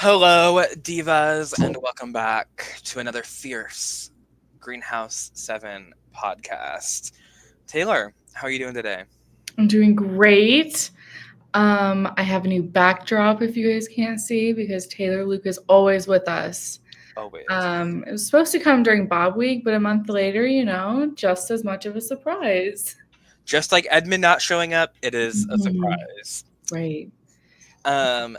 Hello, divas, and welcome back to another fierce Greenhouse 7 podcast. Taylor, how are you doing today? I'm doing great. I have a new backdrop if you guys can't see because Taylor Luke is always with us. Always. It was supposed to come during Bob Week, but a month later, just as much of a surprise. Just like Edmund not showing up, it is a Mhm. surprise. Right.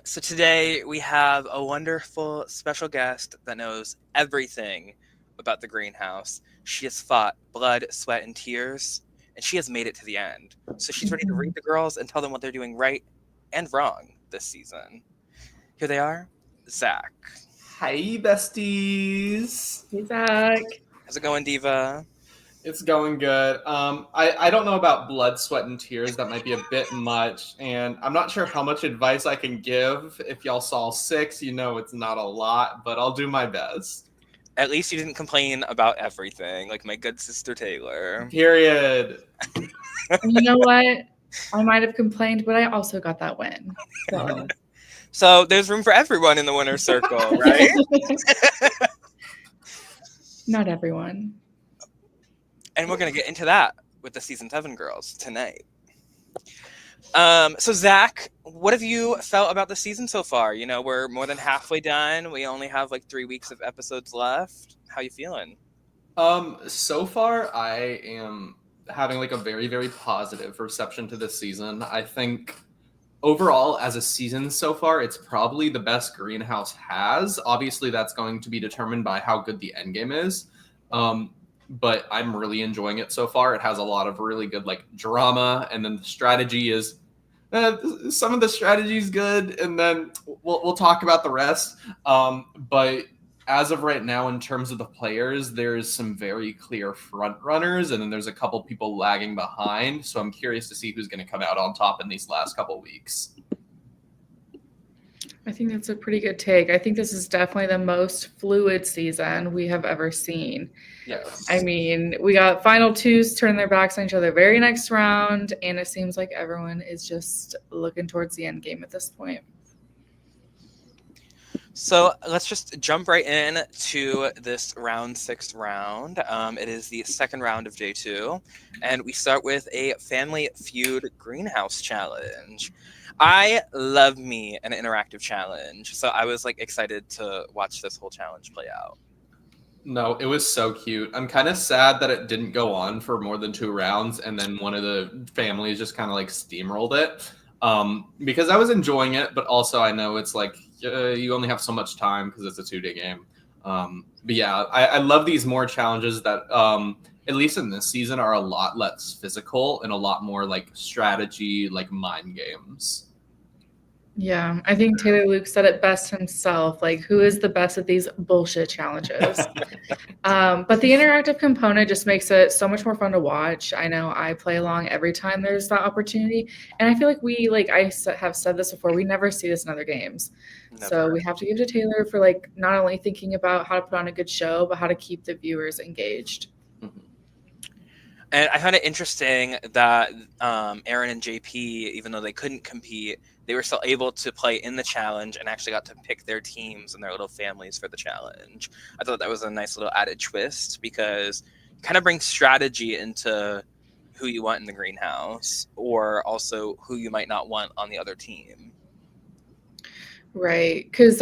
So today we have a wonderful special guest that knows everything about the greenhouse. She has fought blood, sweat, and tears, and she has made it to the end. So she's ready to read Mhm. the girls and tell them what they're doing right and wrong this season. Here they are, Zach. Hi, besties. Hey, Zach. How's it going, Diva? It's going good. I don't know about blood, sweat, and tears. That might be a bit much, and I'm not sure how much advice I can give. If y'all saw 6, you know it's not a lot, but I'll do my best. At least you didn't complain about everything, like my good sister Taylor. Period. And you know what? I might have complained, but I also got that win. So. So there's room for everyone in the winner's circle, right? Not everyone. And we're going to get into that with the season 7 girls tonight. So Zach, what have you felt about the season so far? You know, we're more than halfway done. We only have like 3 weeks of episodes left. How you feeling? So far, I am having like a very, very positive reception to this season. I think overall, as a season so far, it's probably the best Greenhouse has. Obviously, that's going to be determined by how good the end game is. But I'm really enjoying it so far. It has a lot of really good like drama, and then the strategy is some of the strategy is good, and then we'll talk about the rest. But as of right now, in terms of the players, there's some very clear front runners, and then there's a couple people lagging behind. So I'm curious to see who's going to come out on top in these last couple weeks. I think that's a pretty good take. I think this is definitely the most fluid season we have ever seen. Yes. I mean, we got final twos turn their backs on each other very next round, and it seems like everyone is just looking towards the end game at this point. So let's just jump right in to this round 6 round. It is the second round of day 2, and we start with a Family Feud Greenhouse challenge. I love me an interactive challenge, so I was like excited to watch this whole challenge play out. No, it was so cute. I'm kind of sad that it didn't go on for more than 2 rounds, and then one of the families just kind of like steamrolled it. Because I was enjoying it, but also I know it's like you only have so much time because it's a 2-day game. But yeah, I love these more challenges that, at least in this season, are a lot less physical and a lot more like strategy, like mind games. Yeah, I think Taylor Luke said it best himself. Like, who is the best at these bullshit challenges? But the interactive component just makes it so much more fun to watch. I know I play along every time there's that opportunity, and I feel like have said this before, we never see this in other games. Never. So we have to give it to Taylor for like not only thinking about how to put on a good show, but how to keep the viewers engaged. And I found it interesting that Aaron and JP, even though they couldn't compete, they were still able to play in the challenge and actually got to pick their teams and their little families for the challenge. I thought that was a nice little added twist because it kind of brings strategy into who you want in the greenhouse or also who you might not want on the other team. Right, because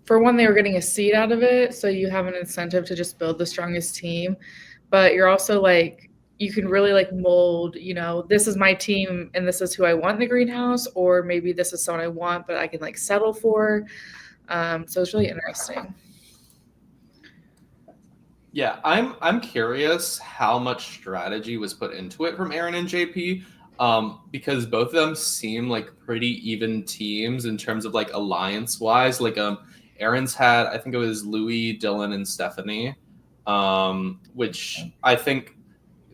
for one, they were getting a seed out of it, so you have an incentive to just build the strongest team, but you're also like, you can really like mold, this is my team and this is who I want in the greenhouse, or maybe this is someone I want, but I can like settle for. So it's really interesting. Yeah, I'm curious how much strategy was put into it from Aaron and JP, because both of them seem like pretty even teams in terms of like alliance wise. Like Aaron's had, I think it was Louis, Dylan, and Stephanie, which I think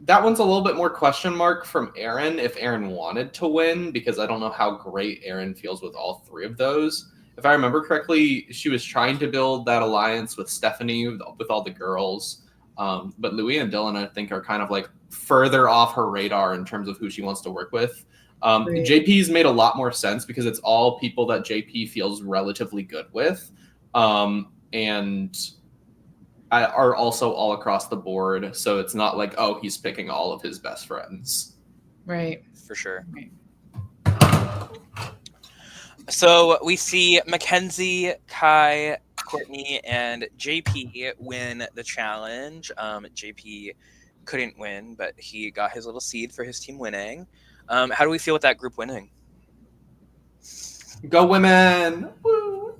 that one's a little bit more question mark from Aaron if Aaron wanted to win, because I don't know how great Aaron feels with all 3 of those. If I remember correctly, she was trying to build that alliance with Stephanie, with all the girls. But Louis and Dylan, I think, are kind of like further off her radar in terms of who she wants to work with. JP's made a lot more sense because it's all people that JP feels relatively good with, and are also all across the board. So it's not like, oh, he's picking all of his best friends. Right. For sure. Right. So we see Mackenzie, Kai, Courtney, and JP win the challenge. JP couldn't win, but he got his little seed for his team winning. How do we feel with that group winning? Go women! Woo!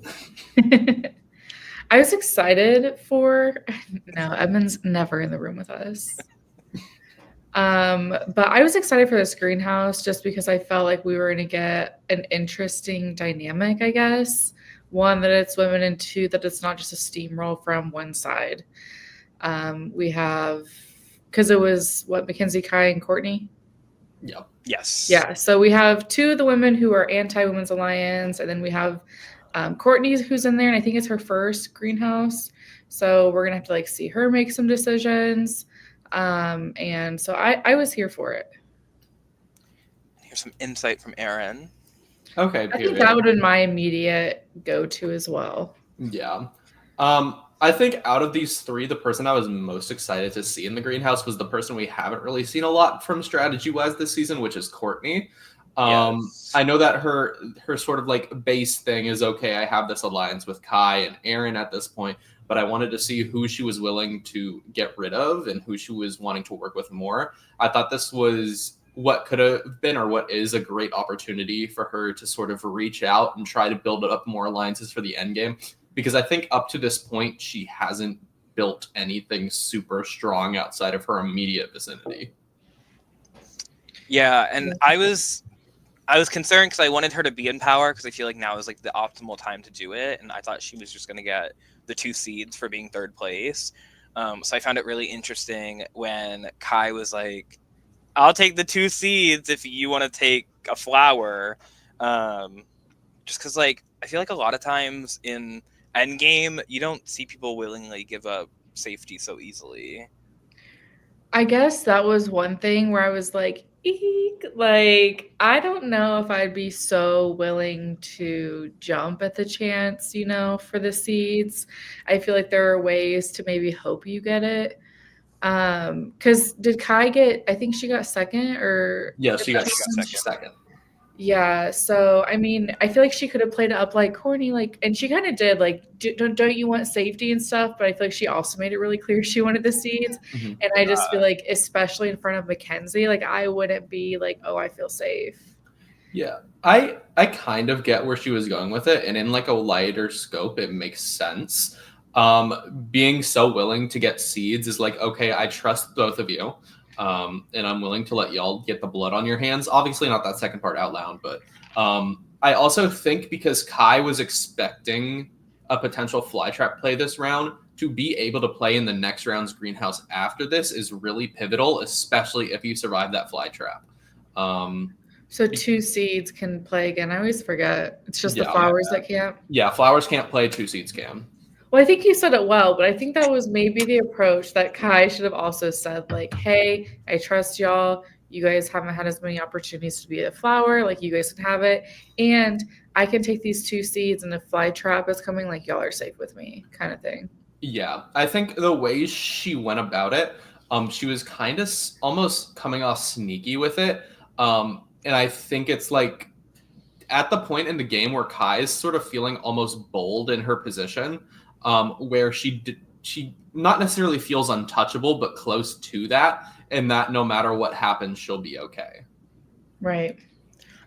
I was excited for. No, Edmund's never in the room with us. But I was excited for this greenhouse just because I felt like we were going to get an interesting dynamic, I guess. One, that it's women, and two, that it's not just a steamroll from one side. We have, because it was what, Mackenzie, Kai, and Courtney? Yep. Yes. Yeah. So we have two of the women who are anti-women's alliance, and then we have Courtney who's in there, and I think it's her first greenhouse. So we're gonna have to like see her make some decisions. And so I was here for it. Here's some insight from Aaron. Okay. I think that would have been my immediate go-to as well. Yeah. I think out of these three, the person I was most excited to see in the greenhouse was the person we haven't really seen a lot from strategy-wise this season, which is Courtney. Yes. I know that her sort of like base thing is, okay, I have this alliance with Kai and Aaron at this point, but I wanted to see who she was willing to get rid of and who she was wanting to work with more. I thought this was what could have been, or what is, a great opportunity for her to sort of reach out and try to build up more alliances for the end game. Because I think up to this point, she hasn't built anything super strong outside of her immediate vicinity. Yeah, and I was concerned because I wanted her to be in power because I feel like now is like the optimal time to do it, and I thought she was just going to get the 2 seeds for being third place. So I found it really interesting when Kai was like, "I'll take the 2 seeds if you want to take a flower," just because like I feel like a lot of times in endgame you don't see people willingly give up safety so easily. I guess that was one thing where I was like, eek, like, I don't know if I'd be so willing to jump at the chance, for the seeds. I feel like there are ways to maybe hope you get it. Because did Kai get, I think she got second, or? Yeah, she got second. Yeah, so I mean, I feel like she could have played it up like Courtney, like, and she kind of did, like, don't you want safety and stuff? But I feel like she also made it really clear she wanted the seeds, and I just feel like, especially in front of Mackenzie, like I wouldn't be like, oh, I feel safe. Yeah, I kind of get where she was going with it, and in like a lighter scope, it makes sense. Being so willing to get seeds is like, okay, I trust both of you. And I'm willing to let y'all get the blood on your hands. Obviously not that second part out loud, but I also think because Kai was expecting a potential flytrap play this round, to be able to play in the next round's greenhouse after this is really pivotal, especially if you survive that flytrap. So 2 seeds can play again. I always forget. It's just the flowers that can't. Yeah, flowers can't play, 2 seeds can. Well, I think you said it well, but I think that was maybe the approach that Kai should have also said, like, hey, I trust y'all. You guys haven't had as many opportunities to be a flower. Like, you guys can have it. And I can take these 2 seeds, and if fly trap is coming, like, y'all are safe with me, kind of thing. Yeah, I think the way she went about it, she was kind of almost coming off sneaky with it. And I think it's like at the point in the game where Kai is sort of feeling almost bold in her position, where she not necessarily feels untouchable, but close to that, and that no matter what happens, she'll be okay. Right.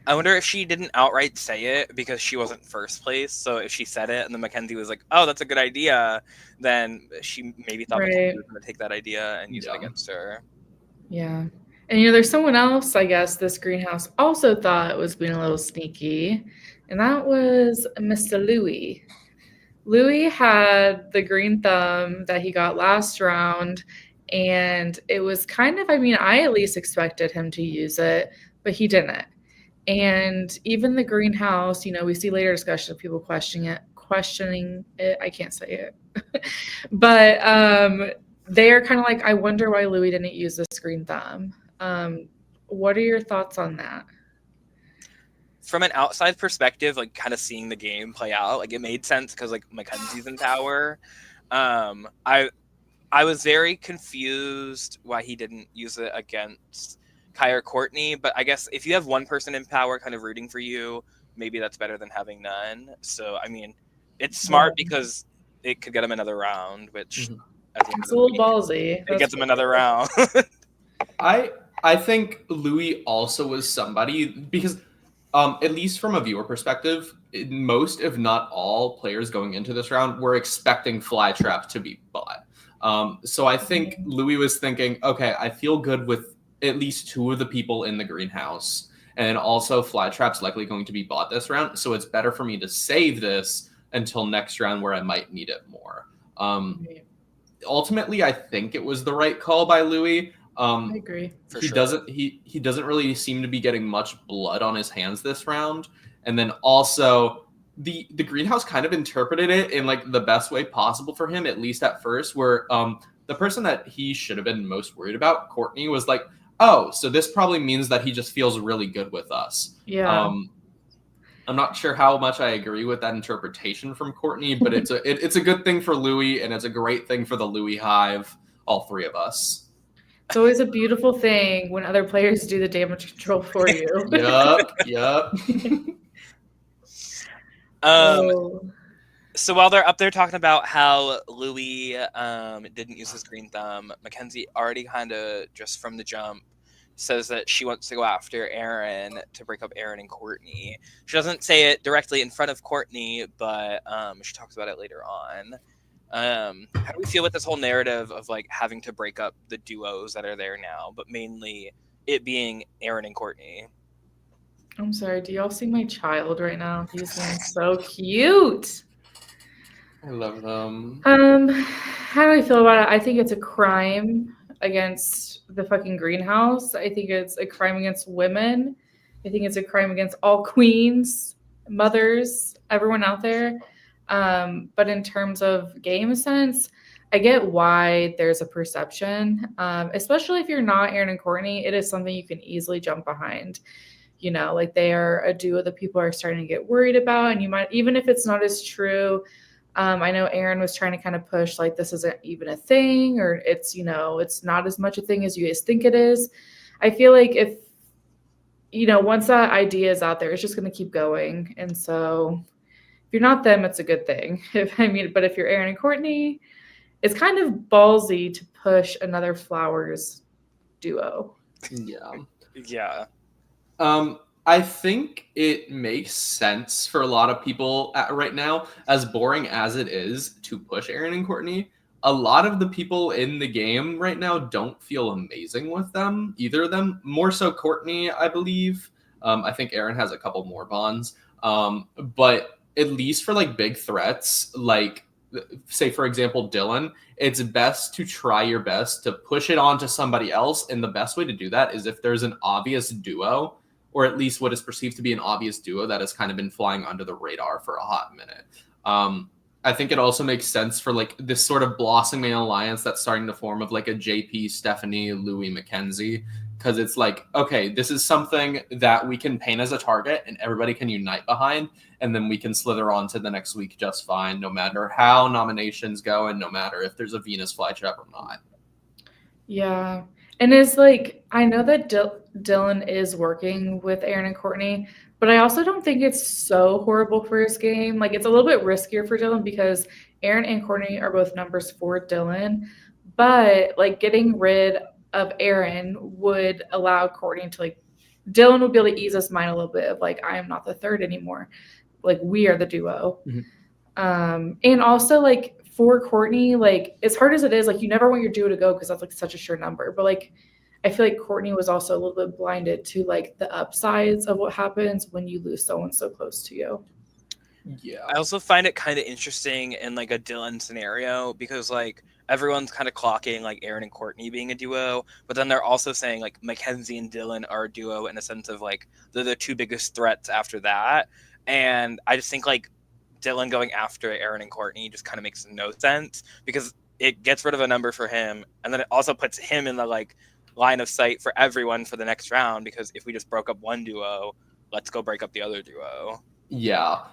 I wonder if she didn't outright say it because she wasn't first place. So if she said it and then Mackenzie was like, "Oh, that's a good idea," then she maybe thought Mackenzie was going to take that idea and use it against her. Yeah. And there's someone else, I guess, this greenhouse also thought was being a little sneaky, and that was Mr. Louis. Louis had the green thumb that he got last round, and it was kind of, I mean, I at least expected him to use it, but he didn't. And even the greenhouse, we see later discussion of people questioning it. I can't say it. But they are kind of like, I wonder why Louis didn't use this green thumb. What are your thoughts on that? from an outside perspective, like kind of seeing the game play out, like it made sense because like Mackenzie's in tower. I was very confused why he didn't use it against Kai or Courtney, but I guess if you have one person in power kind of rooting for you, maybe that's better than having none. So I mean, it's smart because it could get him another round, which at the end It's of a the little week, ballsy. it gets him another round. I think Louis also was somebody because at least from a viewer perspective, most if not all players going into this round were expecting Flytrap to be bought. So I think Louis was thinking, okay, I feel good with at least two of the people in the greenhouse, and also Flytrap's likely going to be bought this round, so it's better for me to save this until next round where I might need it more. Ultimately, I think it was the right call by Louis. I agree. He doesn't really seem to be getting much blood on his hands this round, and then also the greenhouse kind of interpreted it in like the best way possible for him, at least at first, where the person that he should have been most worried about, Courtney, was like, oh, so this probably means that he just feels really good with us. Yeah. I'm not sure how much I agree with that interpretation from Courtney, but it's a good thing for Louis, and it's a great thing for the Louis Hive, all three of us. It's always a beautiful thing when other players do the damage control for you. Yup. So while they're up there talking about how Louis didn't use his green thumb, Mackenzie already kind of just from the jump says that she wants to go after Aaron to break up Aaron and Courtney. She doesn't say it directly in front of Courtney, but she talks about it later on. How do we feel with this whole narrative of like having to break up the duos that are there now, but mainly it being Aaron and Courtney? I'm sorry, do y'all see my child right now? He's being so cute. I love them. How do I feel about it? I think it's a crime against the fucking greenhouse. I think it's a crime against women. I think it's a crime against all queens, mothers, everyone out there. But in terms of game sense, I get why there's a perception, especially if you're not Aaron and Courtney. It is something you can easily jump behind. You know, like they are a duo that people are starting to get worried about, and you might, even if it's not as true. I know Aaron was trying to kind of push like this isn't even a thing, or it's, you know, it's not as much a thing as you guys think it is. I feel like if, you know, once that idea is out there, it's just going to keep going. And so if you're not them, it's a good thing. But if you're Aaron and Courtney, it's kind of ballsy to push another Flowers duo. Yeah. I think it makes sense for a lot of people right now, as boring as it is to push Aaron and Courtney. A lot of the people in the game right now don't feel amazing with them, either of them. More so Courtney, I believe. I think Aaron has a couple more bonds. But at least for like big threats, like say for example Dylan, it's best to try your best to push it on to somebody else, and the best way to do that is if there's an obvious duo, or at least what is perceived to be an obvious duo that has kind of been flying under the radar for a hot minute. I think it also makes sense for like this sort of blossoming alliance that's starting to form of like a JP, Stephanie, Louis, Mackenzie, because it's like, okay, this is something that we can paint as a target and everybody can unite behind, and then we can slither on to the next week just fine, no matter how nominations go and no matter if there's a Venus flytrap or not. Yeah. And it's like, I know that Dylan is working with Aaron and Courtney, but I also don't think it's so horrible for his game. Like, it's a little bit riskier for Dylan because Aaron and Courtney are both numbers for Dylan. But, like, getting rid of Aaron would allow Courtney to, like, Dylan would be able to ease his mind a little bit of, like, I am not the third anymore. Like, we are the duo. Mm-hmm. And also, like, for Courtney, like, as hard as it is, like, you never want your duo to go because that's like such a sure number. But like, I feel like Courtney was also a little bit blinded to like the upsides of what happens when you lose someone so close to you. Yeah. I also find it kind of interesting in like a Dylan scenario because like everyone's kind of clocking like Aaron and Courtney being a duo, but then they're also saying like Mackenzie and Dylan are a duo in a sense of like they're the two biggest threats after that. And I just think like Dylan going after Aaron and Courtney just kind of makes no sense because it gets rid of a number for him, and then it also puts him in the like line of sight for everyone for the next round, because if we just broke up one duo, let's go break up the other duo. Yeah.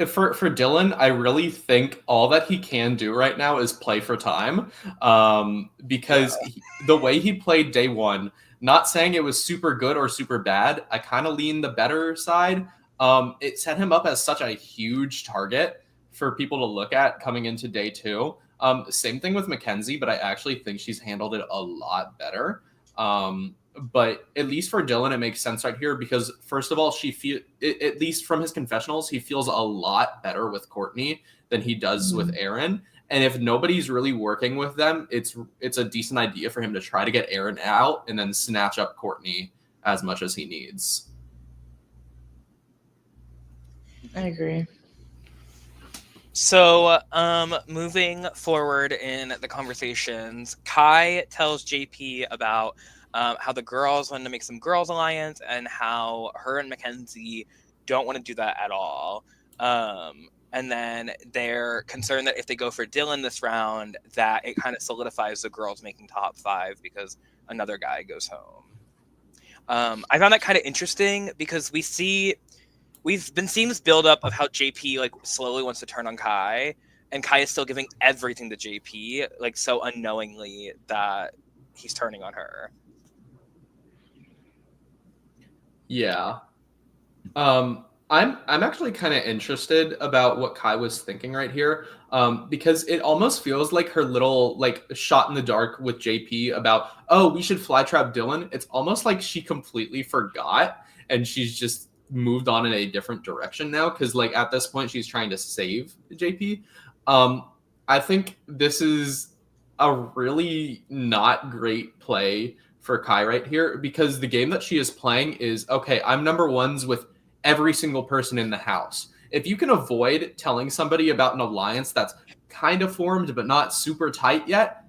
For Dylan, I really think all that he can do right now is play for time. Because the way he played day one, not saying it was super good or super bad, I kind of lean the better side. It set him up as such a huge target for people to look at coming into day two. Same thing with Mackenzie, but I actually think she's handled it a lot better. But at least for Dylan, it makes sense right here because first of all, at least from his confessionals, he feels a lot better with Courtney than he does with Aaron. And if nobody's really working with them, it's a decent idea for him to try to get Aaron out and then snatch up Courtney as much as he needs. I agree. So, moving forward in the conversations, Kai tells JP about how the girls wanted to make some girls alliance and how her and Mackenzie don't want to do that at all. And then they're concerned that if they go for Dylan this round, that it kind of solidifies the girls making top 5 because another guy goes home. I found that kind of interesting because we've been seeing this buildup of how JP like slowly wants to turn on Kai, and Kai is still giving everything to JP, like so unknowingly that he's turning on her. Yeah. I'm actually kind of interested about what Kai was thinking right here. Because it almost feels like her little like shot in the dark with JP about, oh, we should fly trap Dylan. It's almost like she completely forgot and she's just moved on in a different direction now. Cause like at this point she's trying to save JP. I think this is a really not great play for Kai right here because the game that she is playing is, okay, I'm number ones with every single person in the house. If you can avoid telling somebody about an alliance that's kind of formed but not super tight yet,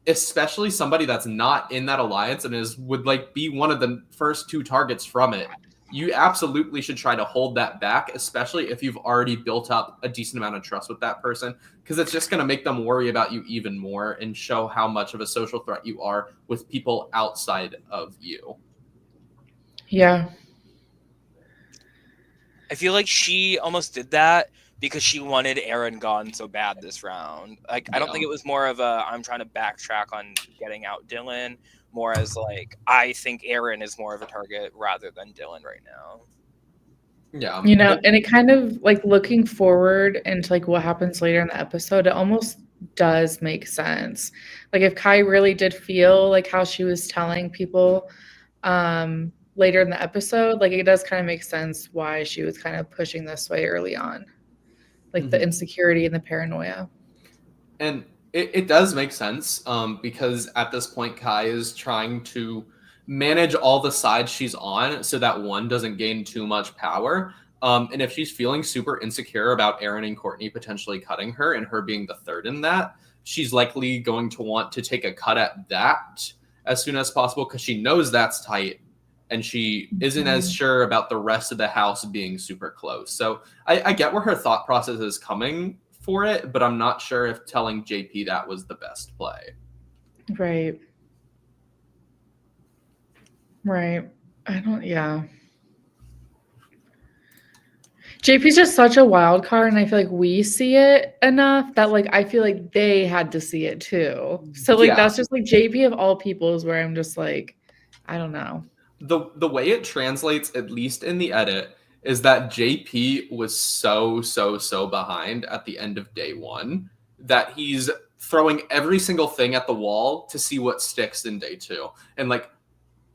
especially somebody that's not in that alliance and would like be one of the first 2 targets from it, you absolutely should try to hold that back, especially if you've already built up a decent amount of trust with that person, because it's just going to make them worry about you even more and show how much of a social threat you are with people outside of you. Yeah. I feel like she almost did that because she wanted Aaron gone so bad this round. Like, I don't think it was more of a, I'm trying to backtrack on getting out Dylan, more as like, I think Aaron is more of a target rather than Dylan right now. Yeah. You know, and it kind of like looking forward into like what happens later in the episode, it almost does make sense. Like if Kai really did feel like how she was telling people later in the episode, like it does kind of make sense why she was kind of pushing this way early on. Like the insecurity and the paranoia. And it does make sense because at this point, Kai is trying to manage all the sides she's on so that one doesn't gain too much power. And if she's feeling super insecure about Aaron and Courtney potentially cutting her and her being the third in that, she's likely going to want to take a cut at that as soon as possible because she knows that's tight and she isn't as sure about the rest of the house being super close. So I get where her thought process is coming for it, but I'm not sure if telling JP that was the best play. Right. JP's just such a wild card, and I feel like we see it enough that like I feel like they had to see it too. So like that's just like JP of all people is where I'm just like, I don't know. The way it translates, at least in the edit, is that JP was so behind at the end of day one that he's throwing every single thing at the wall to see what sticks in day two. And like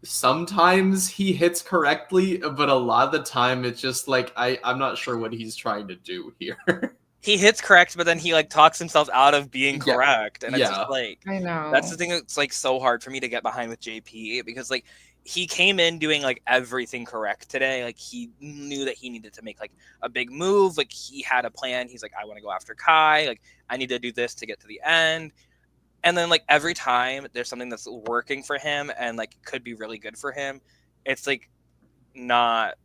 sometimes he hits correctly, but a lot of the time it's just like I'm not sure what he's trying to do here. He hits correct, but then he like talks himself out of being correct. And it's just like, I know. That's the thing that's like so hard for me to get behind with JP because like he came in doing like everything correct today. Like he knew that he needed to make like a big move. Like he had a plan. He's like, I want to go after Kai. Like I need to do this to get to the end. And then like every time there's something that's working for him and like could be really good for him, it's like not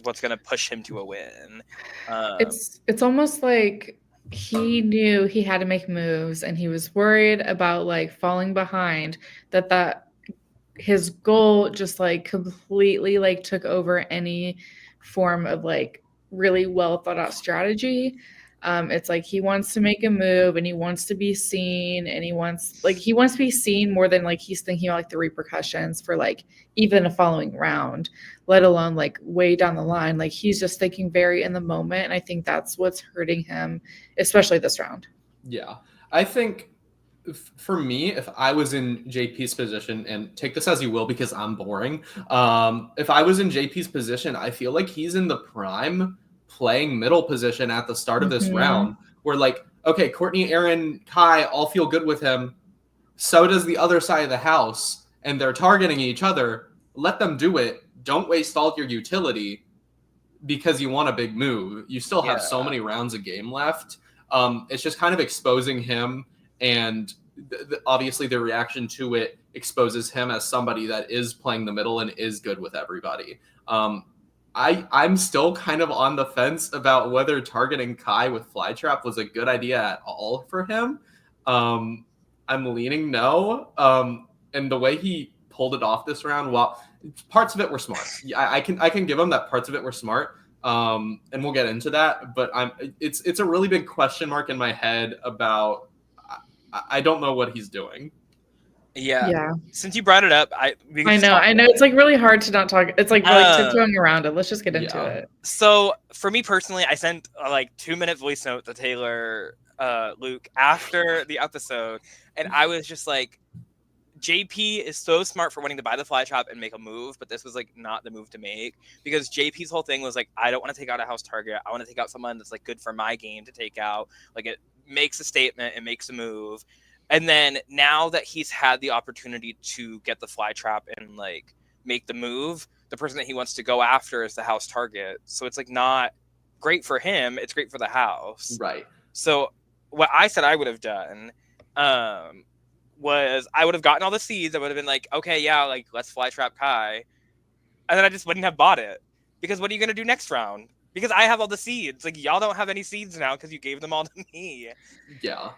what's going to push him to a win. It's almost like he knew he had to make moves and he was worried about like falling behind that his goal just like completely like took over any form of like really well thought out strategy. It's like he wants to make a move and he wants to be seen, and he wants to be seen more than like he's thinking about like the repercussions for like even a following round, let alone like way down the line. Like he's just thinking very in the moment, and I think that's what's hurting him, especially this round. Yeah, I think for me, if I was in JP's position, and take this as you will because I'm boring, if I was in JP's position, I feel like he's in the prime playing middle position at the start of this round, where like, okay, Courtney, Aaron, Kai all feel good with him. So does the other side of the house, and they're targeting each other. Let them do it. Don't waste all your utility because you want a big move. You still have so many rounds of game left. It's just kind of exposing him, and obviously the reaction to it exposes him as somebody that is playing the middle and is good with everybody. I'm still kind of on the fence about whether targeting Kai with Flytrap was a good idea at all for him. I'm leaning no. And the way he pulled it off this round, well, parts of it were smart. I can give him that parts of it were smart. And we'll get into that, but it's a really big question mark in my head about I don't know what he's doing. Yeah. Since you brought it up, I know it's like really hard to not talk. It's like tiptoeing around it. Let's just get into it. So for me personally, I sent a like 2-minute voice note to Taylor Luke after the episode, and I was just like, JP is so smart for wanting to buy the Flytrap and make a move, but this was like not the move to make, because JP's whole thing was like, I don't want to take out a house target. I want to take out someone that's like good for my game to take out. Like it makes a statement, it makes a move. And then now that he's had the opportunity to get the Flytrap and like make the move, the person that he wants to go after is the house target. So it's like not great for him. It's great for the house. Right. So what I said I would have done was I would have gotten all the seeds. I would have been like, okay, yeah, like let's Flytrap Kai. And then I just wouldn't have bought it. Because what are you going to do next round? Because I have all the seeds. Like y'all don't have any seeds now because you gave them all to me. Yeah.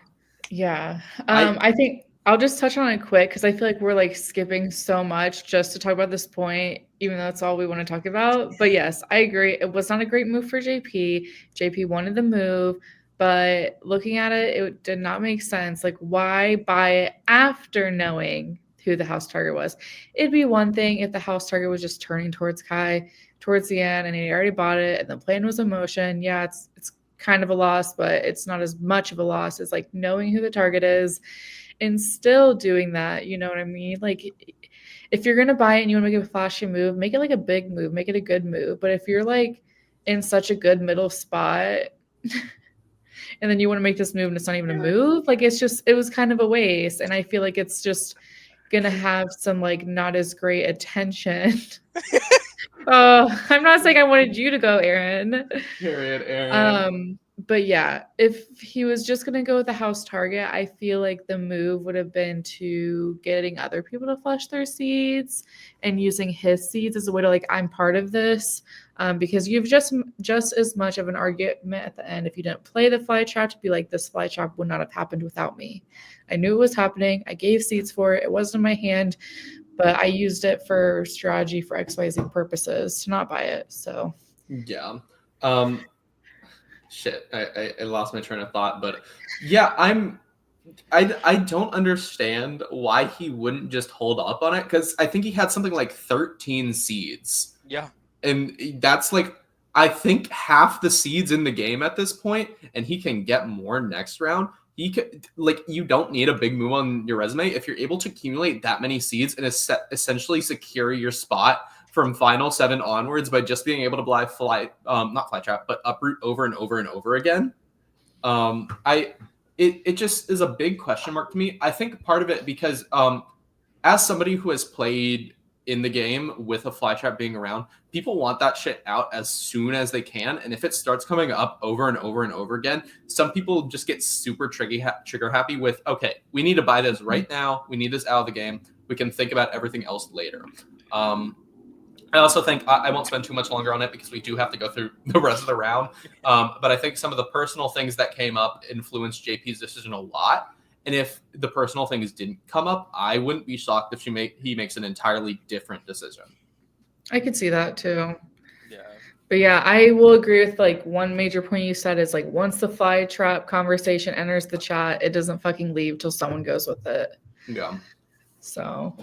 Yeah. I think I'll just touch on it quick because I feel like we're like skipping so much just to talk about this point, even though that's all we want to talk about. But yes, I agree. It was not a great move for JP. JP wanted the move, but looking at it, it did not make sense. Like, why buy it after knowing who the house target was? It'd be one thing if the house target was just turning towards Kai towards the end and he already bought it and the plan was in motion. Yeah, it's kind of a loss, but it's not as much of a loss as like knowing who the target is and still doing that. You know what I mean? Like if you're going to buy it and you want to make a flashy move, make it like a big move, make it a good move. But if you're like in such a good middle spot and then you want to make this move and it's not even a move, like it was kind of a waste. And I feel like it's just going to have some like not as great attention. Oh, I'm not saying I wanted you to go, Aaron. Period, Aaron. But yeah, if he was just gonna go with the house target, I feel like the move would have been to getting other people to flush their seeds and using his seeds as a way to like, I'm part of this. Because you have just as much of an argument at the end if you didn't play the Flytrap to be like, this Flytrap would not have happened without me. I knew it was happening. I gave seeds for it. It wasn't in my hand, but I used it for strategy for XYZ purposes to not buy it. So yeah. Shit, I lost my train of thought, but yeah, I don't understand why he wouldn't just hold up on it, because I think he had something like 13 seeds. Yeah. And that's like, I think half the seeds in the game at this point, and he can get more next round. He could, like, you don't need a big move on your resume if you're able to accumulate that many seeds and essentially secure your spot from final 7 onwards by just being able to not Flytrap, but uproot over and over and over again. It just is a big question mark to me. I think part of it because as somebody who has played in the game with a Flytrap being around, people want that shit out as soon as they can. And if it starts coming up over and over and over again, some people just get super trigger happy with, okay, we need to buy this right now. We need this out of the game. We can think about everything else later. I also think I won't spend too much longer on it because we do have to go through the rest of the round. But I think some of the personal things that came up influenced JP's decision a lot. And if the personal things didn't come up, I wouldn't be shocked if he makes an entirely different decision. I could see that too. Yeah. But yeah, I will agree with like one major point you said is like once the fly trap conversation enters the chat, it doesn't fucking leave till someone goes with it. Yeah. So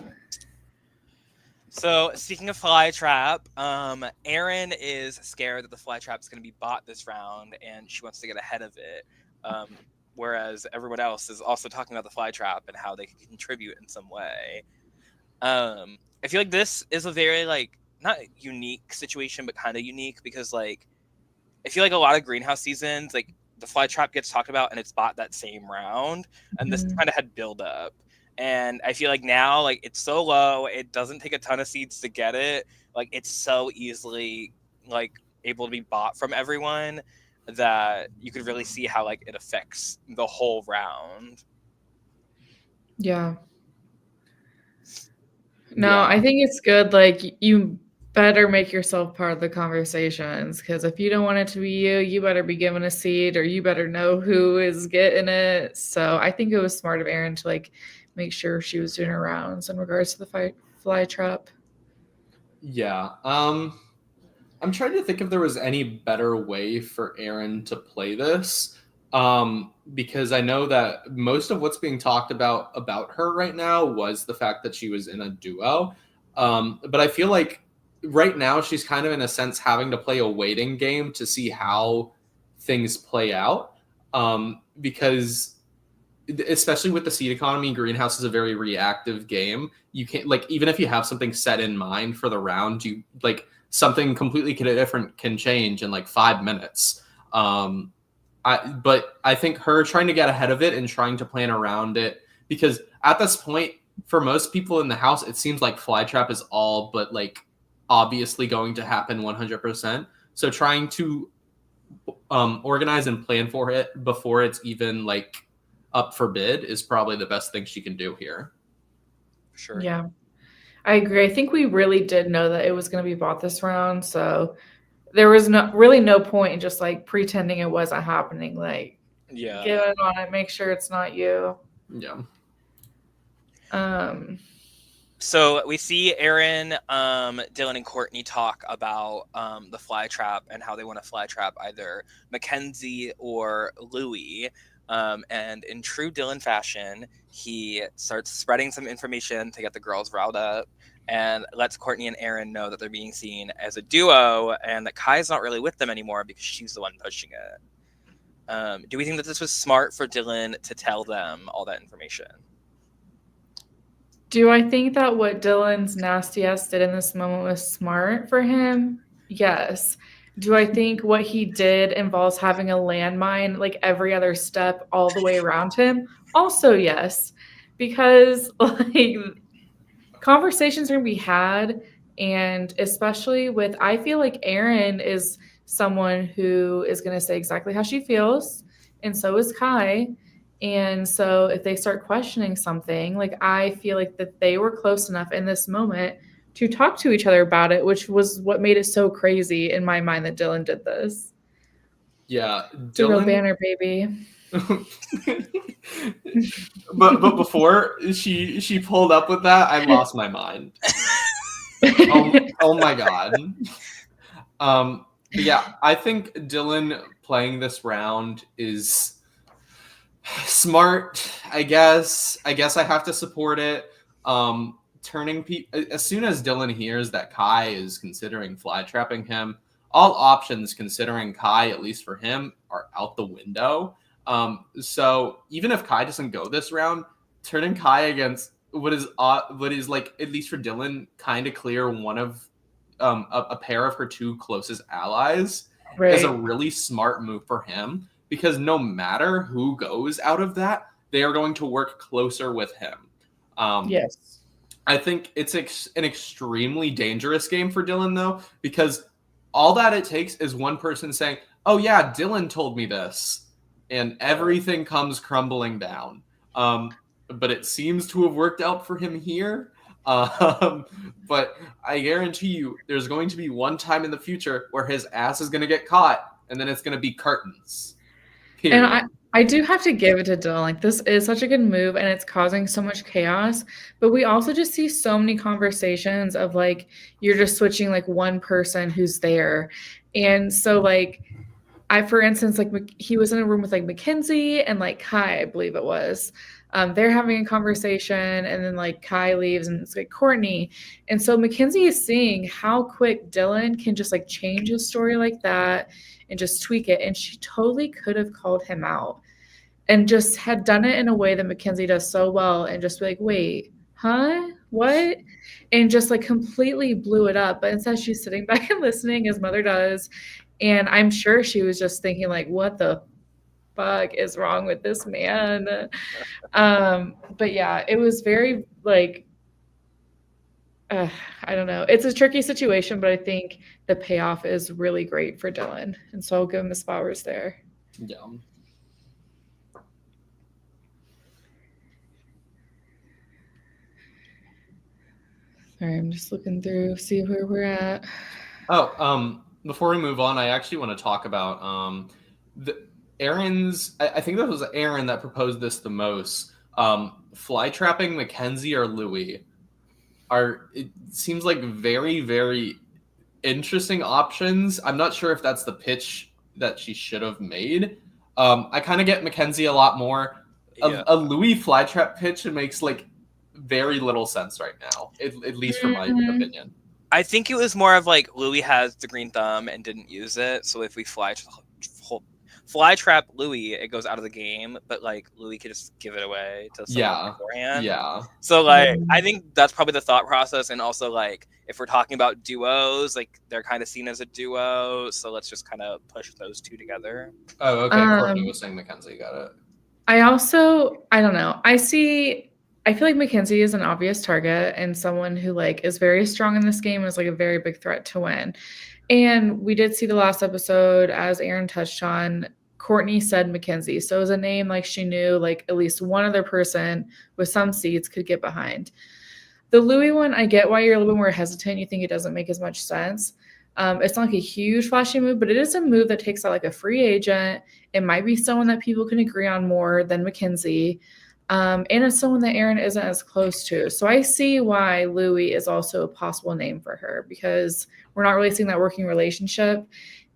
speaking of fly trap, Erin is scared that the fly trap is going to be bought this round, and she wants to get ahead of it. Whereas everyone else is also talking about the fly trap and how they can contribute in some way. I feel like this is a very like not unique situation, but kind of unique because like I feel like a lot of greenhouse seasons, like the fly trap gets talked about and it's bought that same round, and this kind of had build up. And I feel like now, like it's so low, it doesn't take a ton of seeds to get it. Like it's so easily like able to be bought from everyone that you could really see how like it affects the whole round. yeah. No, I think it's good. Like you better make yourself part of the conversations because if you don't want it to be you, you better be given a seat or you better know who is getting it. So I think it was smart of Erin to like make sure she was doing her rounds in regards to the fly trap. Yeah. I'm trying to think if there was any better way for Erin to play this. Because I know that most of what's being talked about her right now was the fact that she was in a duo. But I feel like right now she's kind of in a sense having to play a waiting game to see how things play out. Because especially with the seed economy, Greenhouse is a very reactive game. You can't like even if you have something set in mind for the round, you like something completely different can change in like 5 minutes. But I think her trying to get ahead of it and trying to plan around it, because at this point, for most people in the house, it seems like Flytrap is all but like obviously going to happen 100%. So trying to organize and plan for it before it's even like up for bid is probably the best thing she can do here. Sure. Yeah, I agree. I think we really did know that it was going to be bought this round, so there was no point in just like pretending it wasn't happening. Like, Yeah, get in on it, make sure it's not you. Yeah. So we see Erin, Dylan, and Courtney talk about the fly trap and how they want to fly trap either Mackenzie or Louie. And in true Dylan fashion, he starts spreading some information to get the girls riled up and lets Courtney and Erin know that they're being seen as a duo and that Kai's not really with them anymore because she's the one pushing it. Do we think that this was smart for Dylan to tell them all that information? Do I think that what Dylan's nasty ass did in this moment was smart for him? Yes. Do I think what he did involves having a landmine like every other step all the way around him? Also, yes. Because like conversations are going to be had, and especially with, I feel like Erin is someone who is going to say exactly how she feels, and so is Kai. And so if they start questioning something, like I feel like that they were close enough in this moment to talk to each other about it, which was what made it so crazy in my mind that Dylan did this. Yeah, It's a real banner, baby. but before she pulled up with that, I lost my mind. oh my god. Yeah, I think Dylan playing this round is smart. I guess I have to support it. Turning as soon as Dylan hears that Kai is considering fly trapping him, all options considering Kai, at least for him, are out the window. So even if Kai doesn't go this round, turning Kai against what is like, at least for Dylan, kind of clear one of a pair of her two closest allies is a really smart move for him, because no matter who goes out of that, they are going to work closer with him. Yes. I think it's an extremely dangerous game for Dylan, though, because all that it takes is one person saying, "Oh yeah, Dylan told me this," and everything comes crumbling down. But it seems to have worked out for him here. But I guarantee you, there's going to be one time in the future where his ass is going to get caught, and then it's going to be curtains. Period. And I do have to give it to Dylan. Like, this is such a good move and it's causing so much chaos. But we also just see so many conversations of like, you're just switching like one person who's there. And so, like, for instance, like he was in a room with like Mackenzie and like Kai, I believe it was. They're having a conversation, and then like Kai leaves, and it's like Courtney. And so Mackenzie is seeing how quick Dylan can just like change his story like that and just tweak it. And she totally could have called him out and just had done it in a way that Mackenzie does so well, and just be like, wait, huh? What? And just like completely blew it up. But instead, she's sitting back and listening as Mother does. And I'm sure she was just thinking, like, what the fuck is wrong with this man? But yeah, it was very like, I don't know. It's a tricky situation, but I think the payoff is really great for Dylan. And so I'll give him his flowers there. Yeah. Sorry, I'm just looking through, see where we're at. Oh, before we move on, I actually want to talk about Aaron's. I think that was Aaron that proposed this the most. Fly trapping Mackenzie or Louis it seems like very, very interesting options. I'm not sure if that's the pitch that she should have made. I kind of get Mackenzie a lot more. A Louis flytrap pitch, it makes like very little sense right now, at least from my opinion. I think it was more of like Louis has the green thumb and didn't use it, so if we fly trap Louis, it goes out of the game, but like Louis could just give it away to someone beforehand. Yeah. So like I think that's probably the thought process, and also like if we're talking about duos, like they're kind of seen as a duo, so let's just kind of push those two together. Oh, okay. Courtney was saying Mackenzie, got it. I don't know. I feel like Mackenzie is an obvious target and someone who like is very strong in this game and is like a very big threat to win. And we did see the last episode, as Aaron touched on, Courtney said Mackenzie. So it was a name like she knew like at least one other person with some seeds could get behind. The Louis one, I get why you're a little bit more hesitant. You think it doesn't make as much sense. It's not like a huge flashy move, but it is a move that takes out like a free agent. It might be someone that people can agree on more than Mackenzie. And it's someone that Aaron isn't as close to. So I see why Louis is also a possible name for her, because we're not really seeing that working relationship.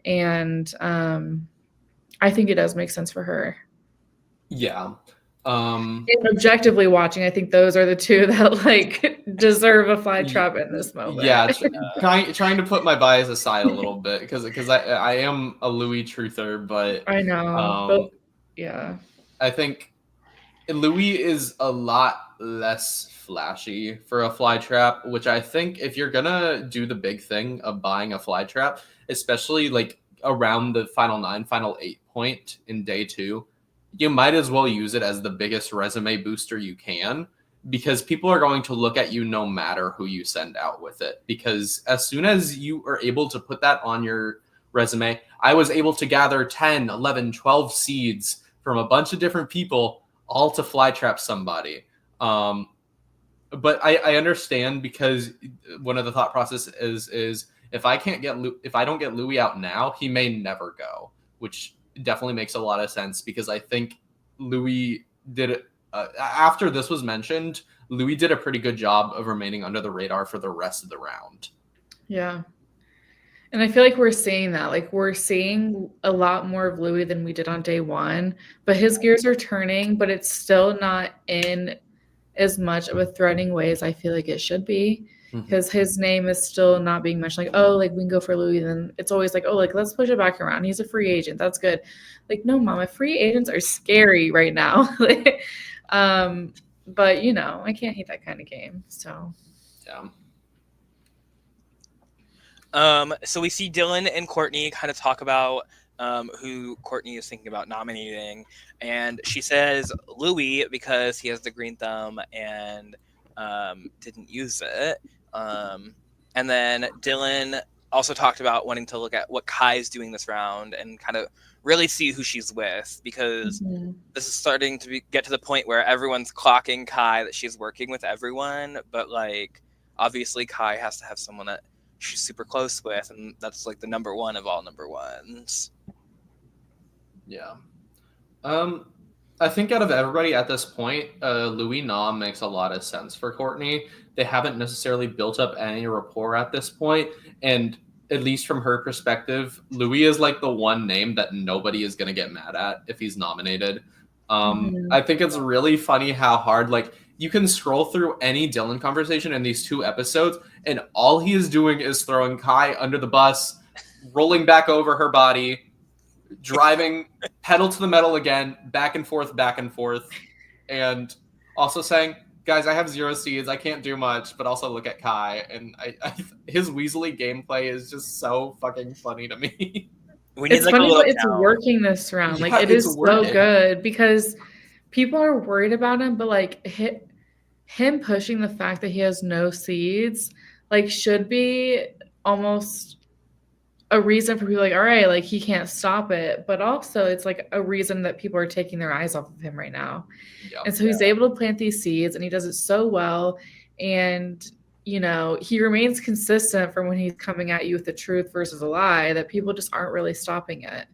And I think it does make sense for her. Yeah. And objectively watching, I think those are the two that like deserve a fly trap in this moment. Yeah, trying to put my bias aside a little bit because I am a Louis truther, but I know. Yeah. I think Louis is a lot less flashy for a fly trap, which I think if you're gonna do the big thing of buying a fly trap, especially like around the final 8 point in day 2, you might as well use it as the biggest resume booster you can, because people are going to look at you no matter who you send out with it. Because as soon as you are able to put that on your resume, I was able to gather 10, 11, 12 seeds from a bunch of different people, all to fly trap somebody. But I understand, because one of the thought process is if I don't get Louis out now, he may never go, which definitely makes a lot of sense, because I think Louis did after this was mentioned, Louis did a pretty good job of remaining under the radar for the rest of the round. Yeah. And I feel like we're seeing that. Like, we're seeing a lot more of Louis than we did on day 1, but his gears are turning, but it's still not in as much of a threatening way as I feel like it should be, because his name is still not being mentioned. Like, oh, like we can go for Louis. Then it's always like, oh, like let's push it back around. He's a free agent. That's good. Like, no, mama, free agents are scary right now. But you know, I can't hate that kind of game. So yeah. So we see Dylan and Courtney kind of talk about who Courtney is thinking about nominating, and she says Louis because he has the green thumb and didn't use it. And then Dylan also talked about wanting to look at what Kai's doing this round and kind of really see who she's with, because this is starting to get to the point where everyone's clocking Kai that she's working with everyone, but like obviously Kai has to have someone that she's super close with, and that's like the number one of all number ones. Yeah. I think out of everybody at this point, Louis Nam makes a lot of sense for Courtney. They haven't necessarily built up any rapport at this point, and at least from her perspective, Louis is like the one name that nobody is going to get mad at if he's nominated. I think it's really funny how hard, like, you can scroll through any Dylan conversation in these 2 episodes, and all he is doing is throwing Kai under the bus, rolling back over her body, driving pedal to the metal again, back and forth, and also saying, "Guys, I have 0 seeds. I can't do much." But also look at Kai, and his Weasley gameplay is just so fucking funny to me. We need It's like a funny little that it's count. working this round. Like Yeah, it it's is so working. good because people are worried about him, but like him pushing the fact that he has no seeds, like should be almost a reason for people like, all right, like he can't stop it. But also it's like a reason that people are taking their eyes off of him right now. Yeah. And so he's able to plant these seeds and he does it so well. And, you know, he remains consistent from when he's coming at you with the truth versus a lie that people just aren't really stopping it.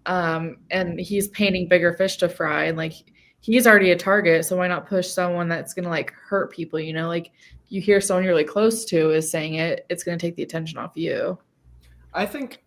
And he's painting bigger fish to fry. And like, he's already a target. So why not push someone that's going to like hurt people? You know, like you hear someone you're really close to is saying it, it's going to take the attention off you. I think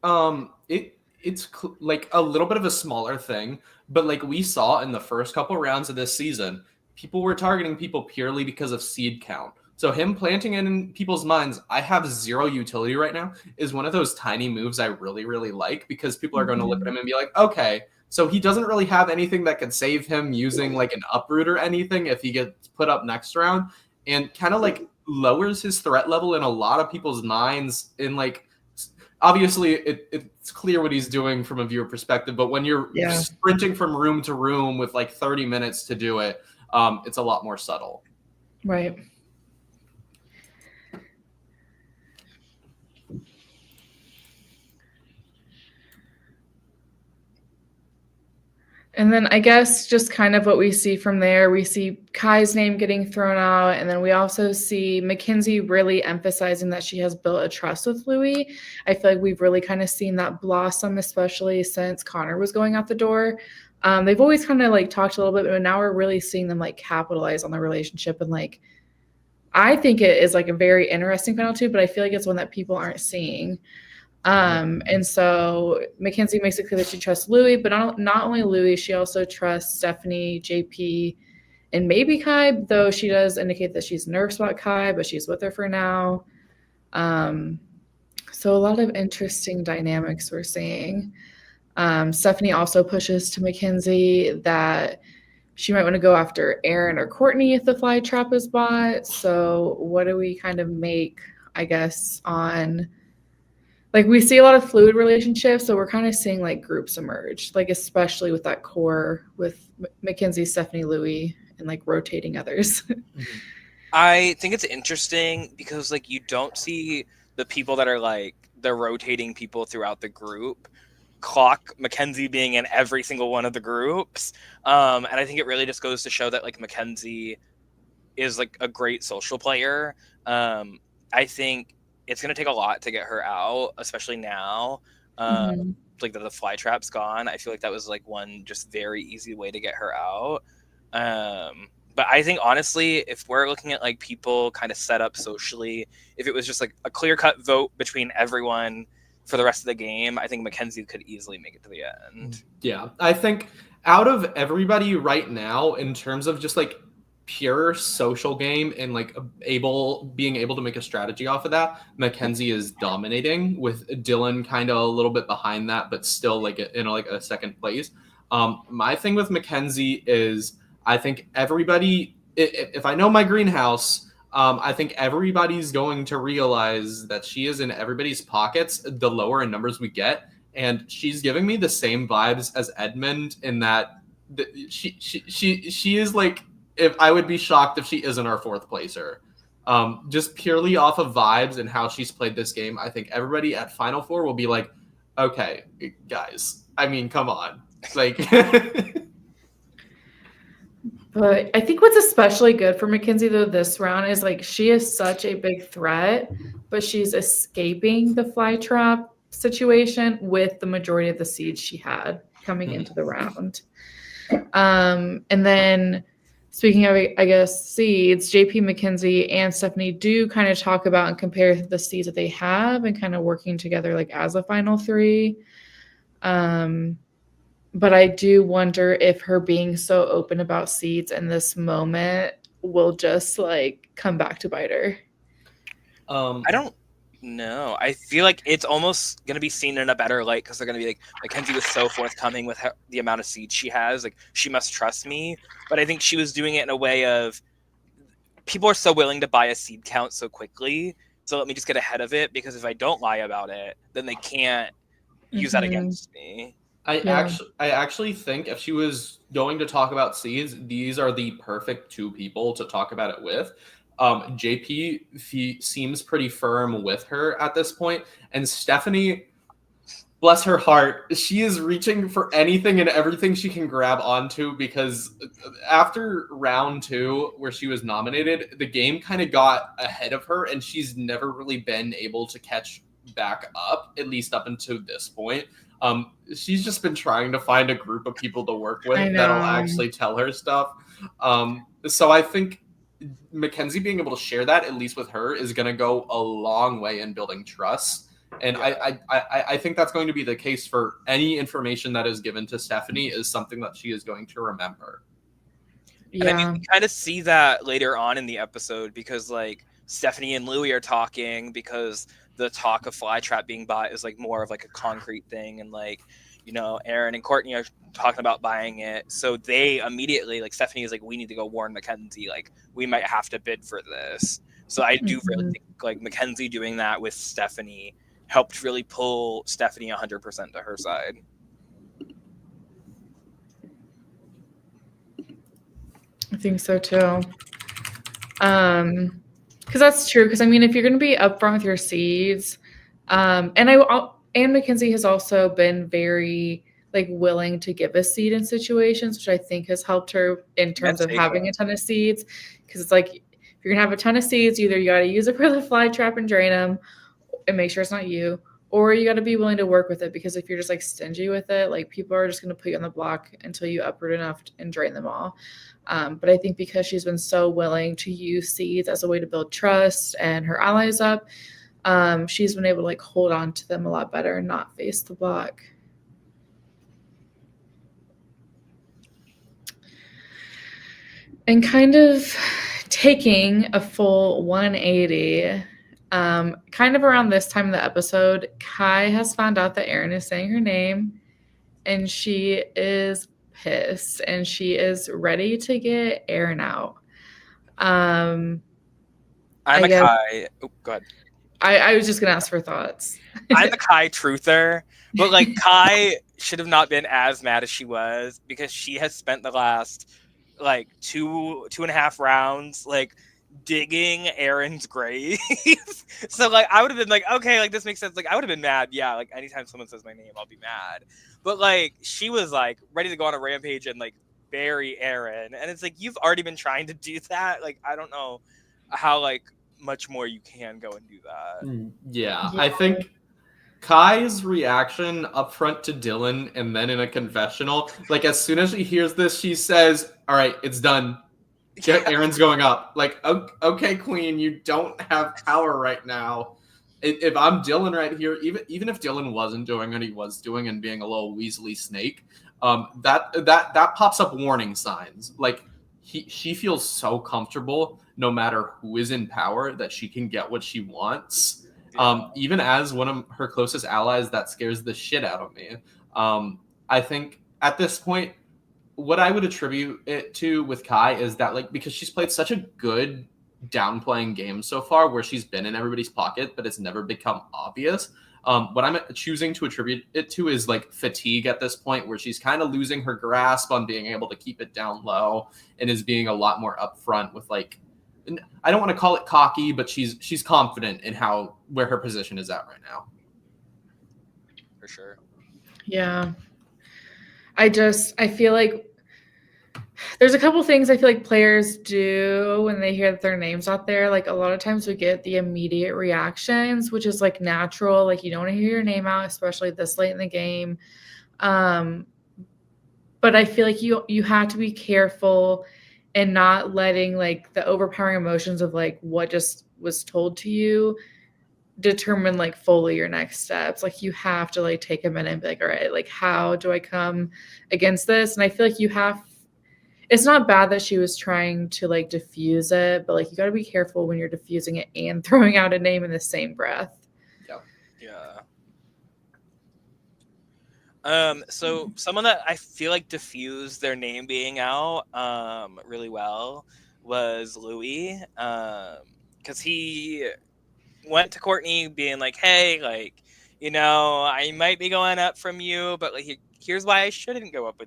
it's like a little bit of a smaller thing, but like we saw in the first couple rounds of this season, people were targeting people purely because of seed count. So him planting it in people's minds, I have 0 utility right now, is one of those tiny moves I really, really like, because people are going to look at him and be like, okay, so he doesn't really have anything that could save him using like an uproot or anything if he gets put up next round, and kind of like lowers his threat level in a lot of people's minds. In like, obviously it's clear what he's doing from a viewer perspective, but when you're sprinting from room to room with like 30 minutes to do it, it's a lot more subtle. Right. And then I guess just kind of what we see from there, we see Kai's name getting thrown out. And then we also see Mackenzie really emphasizing that she has built a trust with Louis. I feel like we've really kind of seen that blossom, especially since Connor was going out the door. They've always kind of like talked a little bit, but now we're really seeing them like capitalize on the relationship. And like, I think it is like a very interesting penalty, but I feel like it's one that people aren't seeing. And so Mackenzie makes it clear that she trusts Louis, but not only Louis, she also trusts Stephanie, JP, and maybe Kai, though she does indicate that she's nervous about Kai, but she's with her for now. So a lot of interesting dynamics we're seeing. Stephanie also pushes to Mackenzie that she might want to go after Aaron or Courtney if the fly trap is bought. So what do we kind of make, I guess, on... Like we see a lot of fluid relationships, so we're kind of seeing like groups emerge, like especially with that core with Mackenzie, Stephanie, Louis, and like rotating others. I think it's interesting because like you don't see the people that are like the rotating people throughout the group clock Mackenzie being in every single one of the groups. And I think it really just goes to show that like Mackenzie is like a great social player. I think it's going to take a lot to get her out, especially now. Like that the fly trap's gone. I feel like that was like one just very easy way to get her out. But I think honestly, if we're looking at like people kind of set up socially, if it was just like a clear-cut vote between everyone for the rest of the game, I think Mackenzie could easily make it to the end. Yeah, I think out of everybody right now, in terms of just like pure social game and like being able to make a strategy off of that, Mackenzie is dominating, with Dylan kind of a little bit behind that, but still like in like a second place. My thing with Mackenzie is I think everybody, if I know my greenhouse, I think everybody's going to realize that she is in everybody's pockets the lower in numbers we get, and she's giving me the same vibes as Edmund in that she is like, if I would be shocked if she isn't our 4th placer. Just purely off of vibes and how she's played this game, I think everybody at Final Four will be like, okay, guys, I mean, come on. Like, but I think what's especially good for Mackenzie though this round is like she is such a big threat, but she's escaping the fly trap situation with the majority of the seeds she had. coming into the round. And then speaking of, I guess, seeds, JP, Mackenzie, and Stephanie do kind of talk about and compare the seeds that they have and kind of working together like as a final three. But I do wonder if her being so open about seeds in this moment will just like come back to bite her. I don't know. I feel like it's almost going to be seen in a better light because they're going to be like, Mackenzie was so forthcoming with the amount of seeds she has. Like, she must trust me. But I think she was doing it in a way of, people are so willing to buy a seed count so quickly. So let me just get ahead of it, because if I don't lie about it, then they can't use that against me. I actually think if she was going to talk about seeds, these are the perfect two people to talk about it with. JP seems pretty firm with her at this point, and Stephanie, bless her heart, she is reaching for anything and everything she can grab onto, because after round 2, where she was nominated, the game kind of got ahead of her, and she's never really been able to catch back up, at least up until this point. She's just been trying to find a group of people to work with that'll actually tell her stuff. So I think Mackenzie being able to share that, at least with her, is going to go a long way in building trust. And I think that's going to be the case for any information that is given to Stephanie, is something that she is going to remember. Yeah. And I mean, we kind of see that later on in the episode, because like Stephanie and Louie are talking, because the talk of Flytrap being bought is like more of like a concrete thing, and like, you know, Aaron and Courtney are talking about buying it, so they immediately, like, Stephanie is like, we need to go warn Mackenzie, like, we might have to bid for this. So I do really think like Mackenzie doing that with Stephanie helped really pull Stephanie 100% to her side. I think so too. Because that's true. Because I mean, if you're going to be upfront with your seeds, and Mackenzie has also been very like willing to give a seed in situations, which I think has helped her in terms of having a ton of seeds. Because it's like, if you're gonna have a ton of seeds, either you got to use it for the fly trap and drain them, and make sure it's not you, or you got to be willing to work with it. Because if you're just like stingy with it, like, people are just gonna put you on the block until you uproot enough and drain them all. But I think because she's been so willing to use seeds as a way to build trust and her allies up, she's been able to like hold on to them a lot better and not face the block. And kind of taking a full 180, kind of around this time of the episode, Kai has found out that Erin is saying her name, and she is pissed, and she is ready to get Erin out. I'm a Kai. Oh, go ahead. I was just gonna ask for thoughts. I'm a Kai truther, but like, Kai should have not been as mad as she was, because she has spent the last like two and a half rounds like digging Erin's grave. So like, I would have been like, okay, like, this makes sense. Like, I would have been mad. Yeah, like, anytime someone says my name, I'll be mad. But like, she was like ready to go on a rampage and like bury Erin, and it's like, you've already been trying to do that. Like, I don't know how like much more you can go and do that. Yeah. I think Kai's reaction up front to Dylan, and then in a confessional, like, as soon as she hears this, she says, all right, it's done. Erin's going up. Like, okay, Queen, you don't have power right now. If I'm Dylan right here, even if Dylan wasn't doing what he was doing and being a little Weasley snake, that pops up warning signs. Like, she feels so comfortable no matter who is in power that she can get what she wants. Even as one of her closest allies, that scares the shit out of me. I think at this point, what I would attribute it to with Kai is that, like, because she's played such a good downplaying game so far, where she's been in everybody's pocket, but it's never become obvious. What I'm choosing to attribute it to is like fatigue at this point, where she's kind of losing her grasp on being able to keep it down low, and is being a lot more upfront with, like, I don't want to call it cocky, but she's confident in where her position is at right now. For sure. Yeah. I feel like there's a couple things I feel like players do when they hear that their name's out there. Like, a lot of times we get the immediate reactions, which is like natural. Like, you don't want to hear your name out, especially this late in the game. but I feel like you have to be careful and not letting like the overpowering emotions of like what just was told to you determine like fully your next steps. Like you have to like take a minute and be like, all right, like how do I come against this? And I feel like it's not bad that she was trying to like diffuse it, but like you got to be careful when you're diffusing it and throwing out a name in the same breath. Yeah. So someone that I feel like diffused their name being out really well was Louis. Because he went to Courtney being like, hey, like, I might be going up from you, but like here's why I shouldn't go up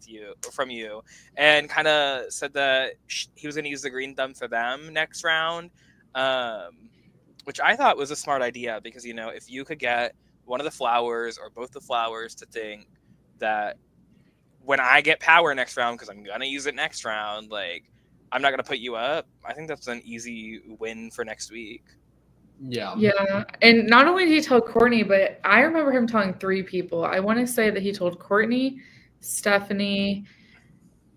from you, and kind of said that he was going to use the green thumb for them next round, which I thought was a smart idea because if you could get one of the flowers or both the flowers to think that when I get power next round, because I'm going to use it next round, like I'm not going to put you up, I think that's an easy win for next week. Yeah. And not only did he tell Courtney, but I remember him telling 3 people. I want to say that he told Courtney, Stephanie,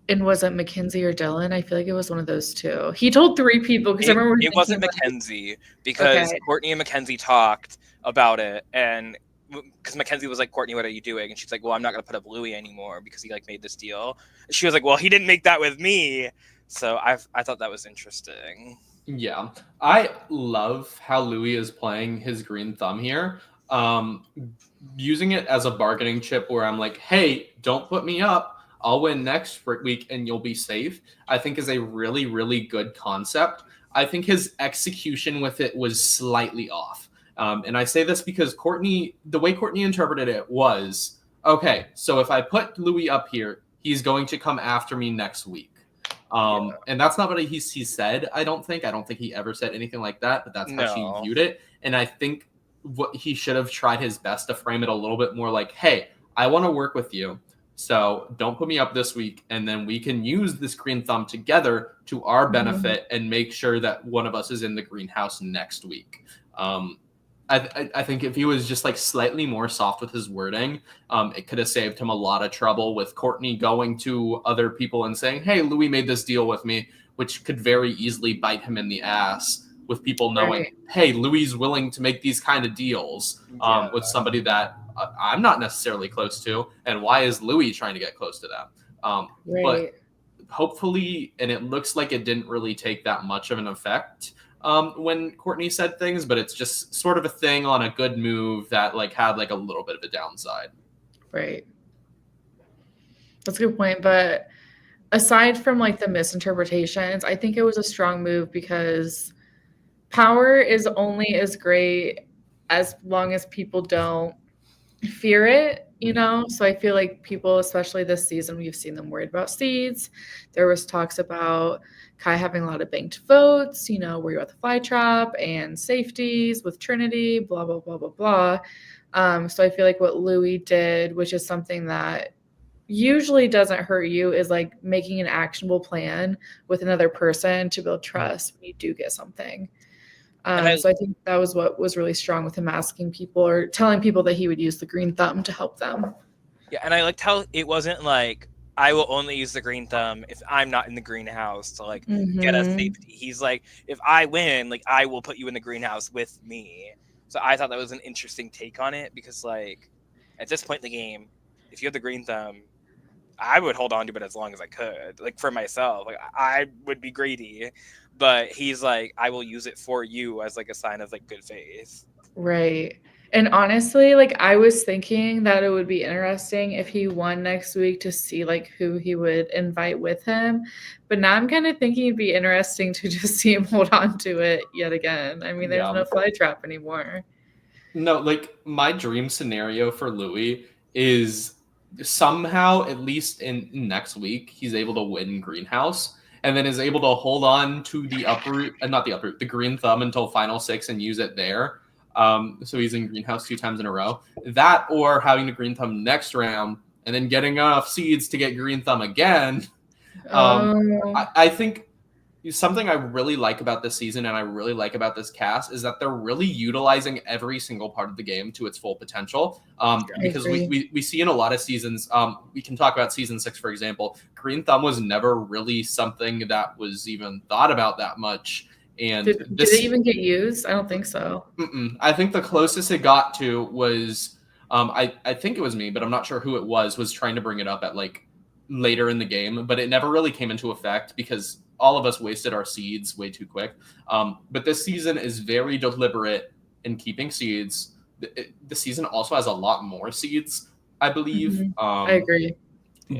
and was it Mackenzie or Dylan? I feel like it was one of those 2. He told 3 people because I remember it wasn't Mackenzie because Courtney and Mackenzie talked about it, and because Mackenzie was like, Courtney, what are you doing? And she's like, well, I'm not going to put up Louis anymore because he like made this deal. She was like, well, he didn't make that with me. So I thought that was interesting. Yeah, I love how Louis is playing his green thumb here. Using it as a bargaining chip where I'm like, hey, don't put me up. I'll win next week and you'll be safe, I think is a really, really good concept. I think his execution with it was slightly off. And I say this because the way Courtney interpreted it was, okay, so if I put Louis up here, he's going to come after me next week. And that's not what he said. I don't think he ever said anything like that, but that's how she viewed it. And I think what he should have tried his best to frame it a little bit more like, hey, I want to work with you. So don't put me up this week. And then we can use this green thumb together to our benefit and make sure that one of us is in the greenhouse next week. I think if he was just like slightly more soft with his wording, it could have saved him a lot of trouble with Courtney going to other people and saying, hey, Louis made this deal with me, which could very easily bite him in the ass with people knowing, hey, Louis is willing to make these kind of deals with somebody that I'm not necessarily close to. And why is Louis trying to get close to them? But hopefully, and it looks like it didn't really take that much of an effect when Courtney said things, but it's just sort of a thing on a good move that like had like a little bit of a downside. Right. That's a good point. But aside from like the misinterpretations, I think it was a strong move because power is only as great as long as people don't fear it, So I feel like people, especially this season, we've seen them worried about seeds. There was talks about Kai having a lot of banked votes, worried about the fly trap and safeties with Trinity, blah, blah, blah, blah, blah. So I feel like what Louis did, which is something that usually doesn't hurt you, is like making an actionable plan with another person to build trust when you do get something. So I think that was what was really strong with him asking people or telling people that he would use the green thumb to help them. Yeah, and I liked how it wasn't like, I will only use the green thumb if I'm not in the greenhouse to like get us safety. He's like, if I win, like I will put you in the greenhouse with me. So I thought that was an interesting take on it because like at this point in the game, if you have the green thumb, I would hold on to it as long as I could, like for myself. Like I would be greedy, but he's like, I will use it for you as like a sign of like good faith. Right. And honestly, like I was thinking that it would be interesting if he won next week to see like who he would invite with him. But now I'm kind of thinking it'd be interesting to just see him hold on to it yet again. I mean, there's no fly trap anymore. No, like my dream scenario for Louis is somehow, at least in next week, he's able to win greenhouse and then is able to hold on to the the green thumb until final 6 and use it there. So he's in greenhouse 2 times in a row. That or having the green thumb next round and then getting enough seeds to get green thumb again. I think something I really like about this season and I really like about this cast is that they're really utilizing every single part of the game to its full potential. Because we see in a lot of seasons, we can talk about season 6, for example, Green Thumb was never really something that was even thought about that much. And did it even get used? I don't think so. I think the closest it got to was, I think it was me, but I'm not sure who it was trying to bring it up at like later in the game, but it never really came into effect because all of us wasted our seeds way too quick. But this season is very deliberate in keeping seeds. The season also has a lot more seeds, I believe. I agree.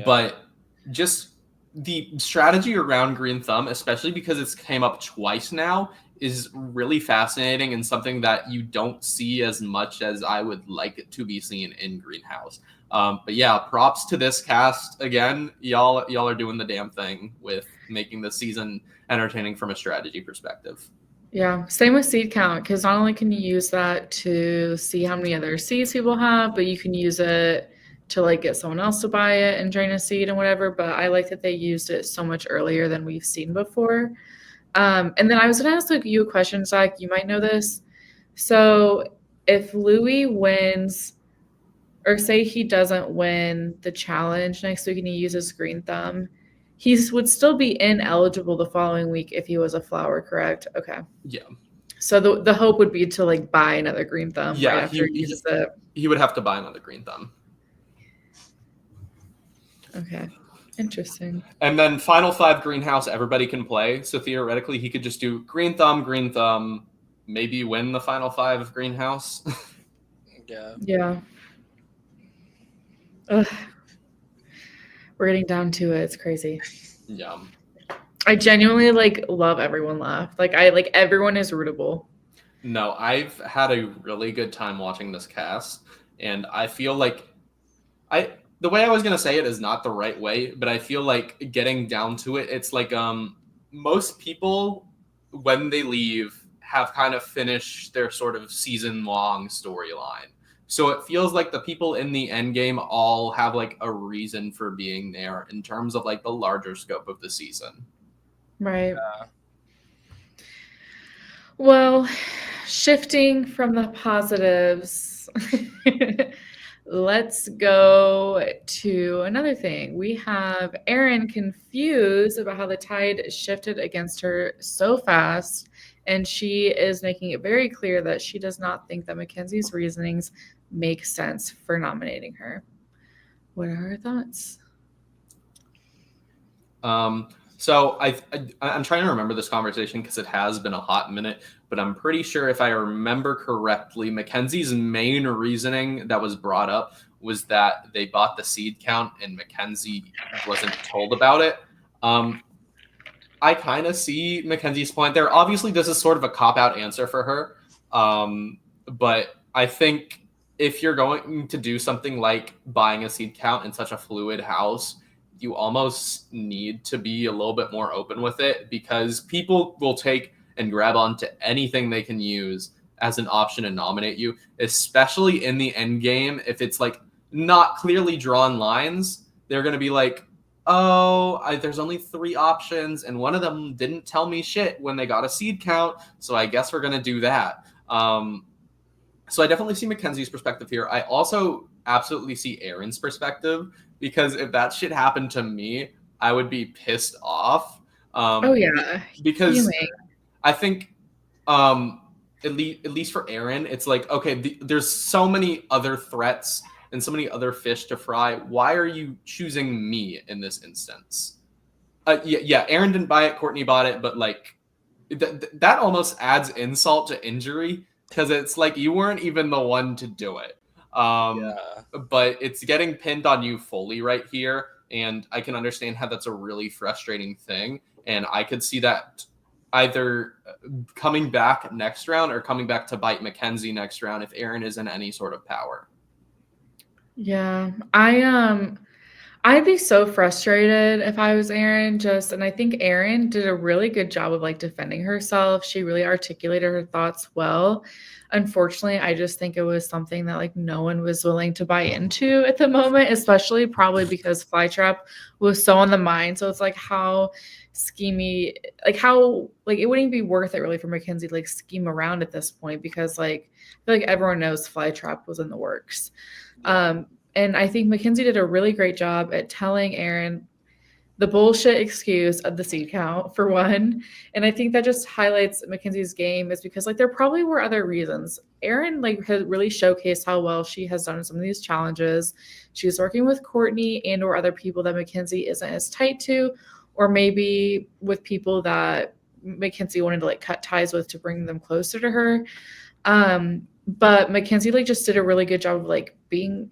But just the strategy around Green Thumb, especially because it's came up twice now, is really fascinating and something that you don't see as much as I would like it to be seen in Greenhouse. But yeah, props to this cast again. Y'all are doing the damn thing with making the season entertaining from a strategy perspective. Yeah, same with seed count, because not only can you use that to see how many other seeds people have, but you can use it to like get someone else to buy it and drain a seed and whatever. But I like that they used it so much earlier than we've seen before. And then I was going to ask you a question, Zach. You might know this. So if Louis wins, or say he doesn't win the challenge next week and he uses Green Thumb, he would still be ineligible the following week if he was a flower, correct? Okay. Yeah. So the hope would be to like buy another Green Thumb right after he uses it. He would have to buy another Green Thumb. Okay. Interesting. And then final 5 Greenhouse, everybody can play. So theoretically, he could just do Green Thumb, maybe win the final 5 of Greenhouse. Yeah. Ugh. We're getting down to it. It's crazy. Yeah. I genuinely love everyone left. Everyone is rootable. No, I've had a really good time watching this cast, and I feel like the way I was gonna say it is not the right way, but I feel like getting down to it, it's like most people when they leave have kind of finished their sort of season-long storyline. So it feels like the people in the end game all have like a reason for being there in terms of like the larger scope of the season. Right. Well, shifting from the positives, let's go to another thing. We have Erin confused about how the tide shifted against her so fast, and she is making it very clear that she does not think that Mackenzie's reasonings make sense for nominating her. What are her thoughts? So I'm trying to remember this conversation because it has been a hot minute, but I'm pretty sure if I remember correctly, Mackenzie's main reasoning that was brought up was that they bought the seed count and Mackenzie wasn't told about it. I kind of see Mackenzie's point there. Obviously, this is sort of a cop-out answer for her, but I think if you're going to do something like buying a seed count in such a fluid house, you almost need to be a little bit more open with it because people will take and grab onto anything they can use as an option to nominate you, especially in the end game. If it's like not clearly drawn lines, they're going to be like, there's only 3 options and one of them didn't tell me shit when they got a seed count. So I guess we're going to do that. So I definitely see Mackenzie's perspective here. I also absolutely see Erin's perspective because if that shit happened to me, I would be pissed off. Because Feeling. I think at least for Erin, it's like, okay, there's so many other threats and so many other fish to fry. Why are you choosing me in this instance? Erin didn't buy it, Courtney bought it, but like that almost adds insult to injury because it's like you weren't even the one to do it. But it's getting pinned on you fully right here, and I can understand how that's a really frustrating thing, and I could see that either coming back next round or coming back to bite Mackenzie next round if Erin is in any sort of power. Yeah, I I'd be so frustrated if I was Erin, and I think Erin did a really good job of like defending herself. She really articulated her thoughts well. Unfortunately, I just think it was something that like no one was willing to buy into at the moment, especially probably because Flytrap was so on the mind. So it's like how schemy, like how like it wouldn't be worth it really for Mackenzie to like scheme around at this point because like I feel like everyone knows Flytrap was in the works. And I think Mackenzie did a really great job at telling Erin the bullshit excuse of the seed count for one. And I think that just highlights Mackenzie's game is because like there probably were other reasons. Erin like had really showcased how well she has done in some of these challenges. She's working with Courtney and or other people that Mackenzie isn't as tight to, or maybe with people that Mackenzie wanted to like cut ties with to bring them closer to her. But Mackenzie like just did a really good job of like being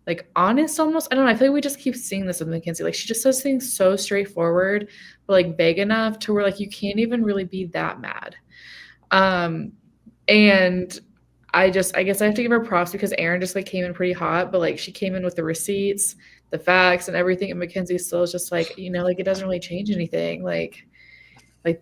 like honest almost. I don't know. I feel like we just keep seeing this with Mackenzie. Like she just says things so straightforward, but like vague enough to where like you can't even really be that mad. And I guess I have to give her props because Erin just like came in pretty hot, but like she came in with the receipts, the facts, and everything. And Mackenzie still is just like, like it doesn't really change anything. Like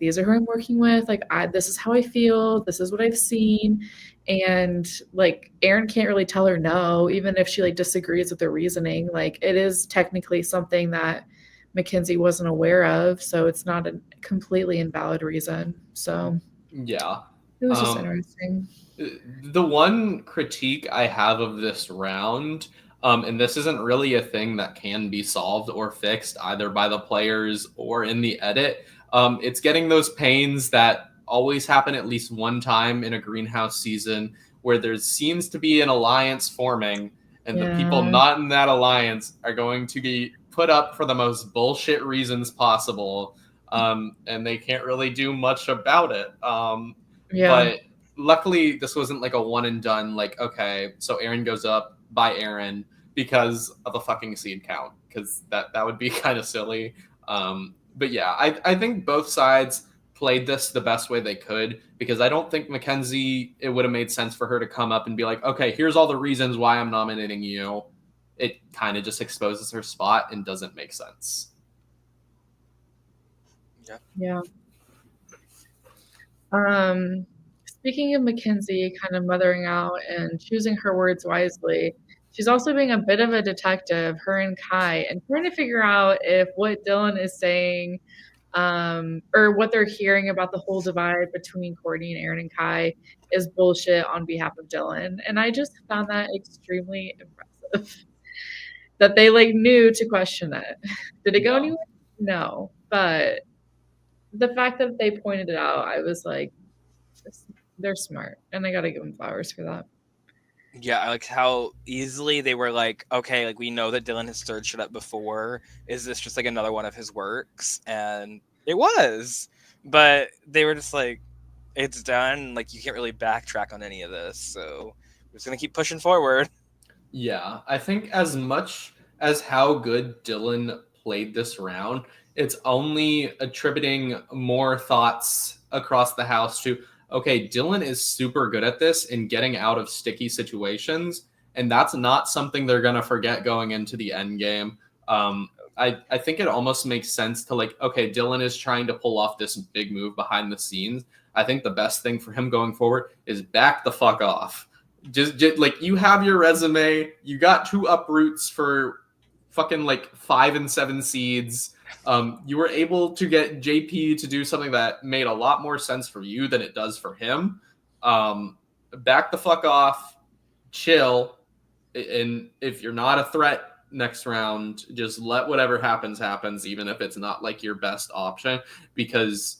these are who I'm working with. Like this is how I feel. This is what I've seen. And like Erin can't really tell her no, even if she like disagrees with the reasoning. Like it is technically something that Mackenzie wasn't aware of, so it's not a completely invalid reason. So Yeah. it was just interesting. The one critique I have of this round, and this isn't really a thing that can be solved or fixed either by the players or in the edit, it's getting those pains that always happen at least one time in a greenhouse season where there seems to be an alliance forming and the people not in that alliance are going to be put up for the most bullshit reasons possible, and they can't really do much about it. But luckily this wasn't like a one and done, like, okay, so Erin goes up by Erin because of a fucking seed count, because that would be kind of silly. But yeah, I think both sides played this the best way they could, because I don't think Mackenzie, it would have made sense for her to come up and be like, okay, here's all the reasons why I'm nominating you. It kind of just exposes her spot and doesn't make sense. Yeah. Speaking of Mackenzie kind of mothering out and choosing her words wisely, she's also being a bit of a detective, her and Kai, and trying to figure out if what Dylan is saying, or what they're hearing about the whole divide between Courtney and Erin and Kai is bullshit on behalf of Dylan. And I just found that extremely impressive that they like knew to question it. Did it go anywhere? No. But the fact that they pointed it out, I was like, they're smart, and I gotta give them flowers for that. Yeah, I like how easily they were like, okay, like we know that Dylan has stirred shit up before. Is this just like another one of his works? And it was, but they were just like, it's done. Like you can't really backtrack on any of this, so we're just gonna keep pushing forward. Yeah, I think as much as how good Dylan played this round, it's only attributing more thoughts across the house to, okay, Dylan is super good at this in getting out of sticky situations, and that's not something they're going to forget going into the end game. I think it almost makes sense to like, okay, Dylan is trying to pull off this big move behind the scenes. I think the best thing for him going forward is back the fuck off. Just like, you have your resume, you got 2 uproots for fucking like 5 and 7 seeds. You were able to get JP to do something that made a lot more sense for you than it does for him. Back the fuck off, chill, and if you're not a threat next round, just let whatever happens, even if it's not like your best option, because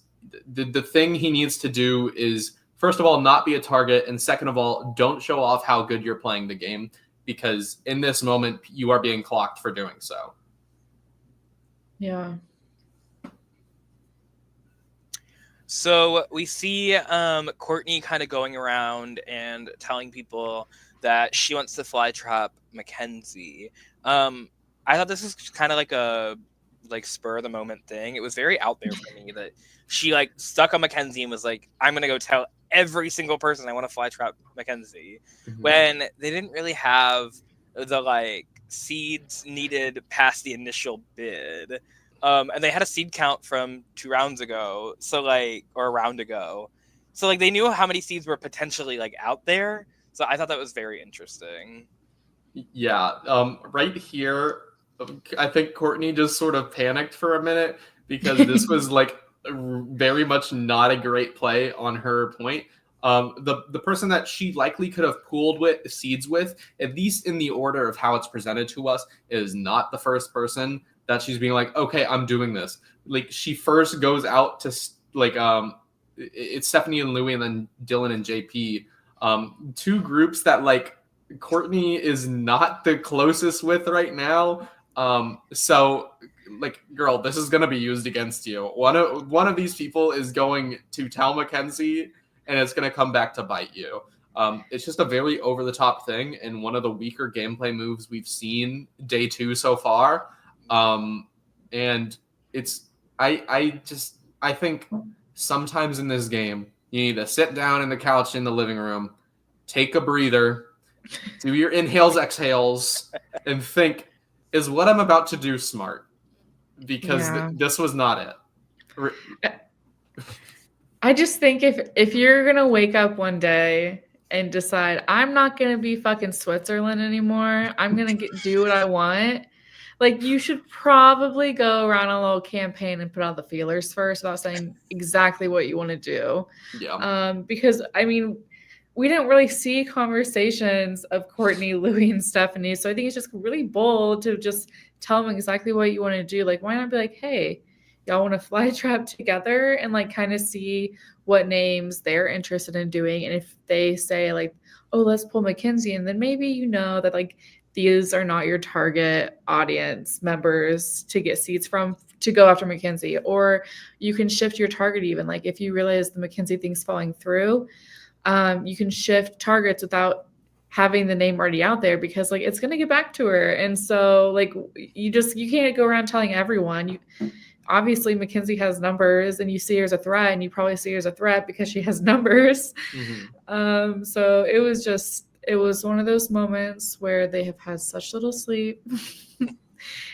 the thing he needs to do is, first of all, not be a target, and second of all, don't show off how good you're playing the game, because in this moment, you are being clocked for doing so. Yeah. So we see Courtney kind of going around and telling people that she wants to fly trap Mackenzie. I thought this was kind of like a spur of the moment thing. It was very out there for me that she like stuck on Mackenzie and was like, I'm gonna go tell every single person I want to fly trap Mackenzie, when they didn't really have the like seeds needed past the initial bid. And they had a seed count from 2 rounds ago, or a round ago. So they knew how many seeds were potentially out there. So I thought that was very interesting. Yeah. Right here, I think Courtney just sort of panicked for a minute because this was very much not a great play on her point. The person that she likely could have pooled with seeds with, at least in the order of how it's presented to us, is not the first person that she's being like, okay, I'm doing this. She first goes out to it's Stephanie and Louie, and then Dylan and JP. Two groups that Courtney is not the closest with right now. So girl, this is gonna be used against you. One of these people is going to tell Mackenzie, and it's gonna come back to bite you. It's just a very over the top thing, and one of the weaker gameplay moves we've seen day 2 so far. And it's I think sometimes in this game you need to sit down in the couch in the living room, take a breather, do your inhales, exhales, and think, is what I'm about to do smart? Because this was not it. I just think if you're going to wake up one day and decide, I'm not going to be fucking Switzerland anymore, I'm going to do what I want, you should probably go around a little campaign and put out the feelers first without saying exactly what you want to do. Yeah. Because, we didn't really see conversations of Courtney, Louie, and Stephanie. So I think it's just really bold to just tell them exactly what you want to do. Why not be like, hey, y'all want to fly trap together and kind of see what names they're interested in doing. And if they say oh, let's pull Mackenzie, and then maybe that these are not your target audience members to get seats from to go after Mackenzie. Or you can shift your target even. If you realize the Mackenzie thing's falling through, you can shift targets without having the name already out there, because it's going to get back to her. And so you can't go around telling everyone. Obviously Mackenzie has numbers, and you see her as a threat, and you probably see her as a threat because she has numbers. Mm-hmm. So it was one of those moments where they have had such little sleep.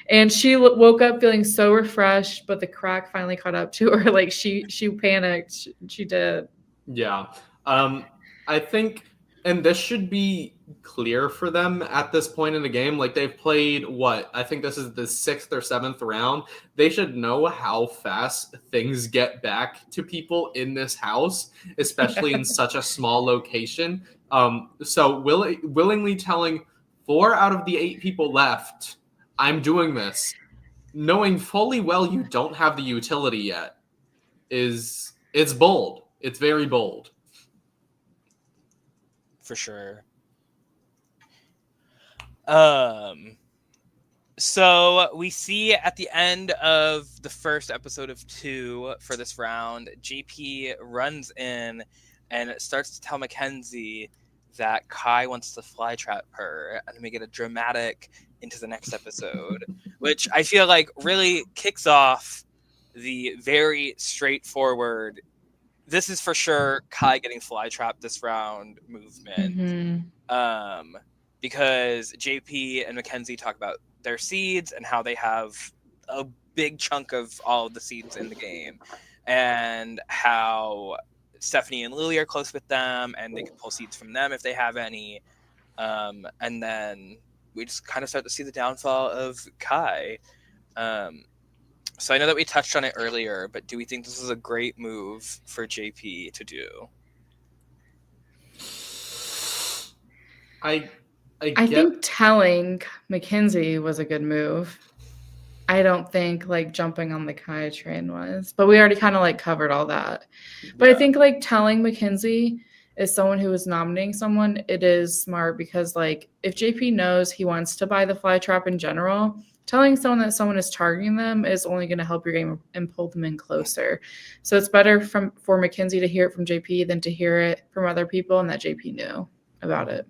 And she woke up feeling so refreshed, but the crack finally caught up to her. She panicked. She did. Yeah. I think, and this should be clear for them at this point in the game. They've played I think this is the 6th or 7th round. They should know how fast things get back to people in this house, especially in such a small location. So willingly telling 4 out of the 8 people left, I'm doing this, knowing fully well you don't have the utility yet, it's bold. It's very bold. For sure. So we see at the end of the first episode of 2 for this round, JP runs in and starts to tell Mackenzie that Kai wants to fly trap her, and we get a dramatic into the next episode, which I feel really kicks off the very straightforward, this is for sure Kai getting fly trapped this round movement. Mm-hmm. Because JP and Mackenzie talk about their seeds and how they have a big chunk of all of the seeds in the game, and how Stephanie and Lily are close with them and they can pull seeds from them if they have any. And then we just kind of start to see the downfall of Kai. So I know that we touched on it earlier, but do we think this is a great move for JP to do? I think telling Mackenzie was a good move. I don't think jumping on the Kai train was, but we already kind of covered all that. But yeah. I think telling Mackenzie as someone who is nominating someone, it is smart, because if JP knows he wants to buy the fly trap in general, telling someone that someone is targeting them is only going to help your game and pull them in closer. So it's better for Mackenzie to hear it from JP than to hear it from other people and that JP knew about it.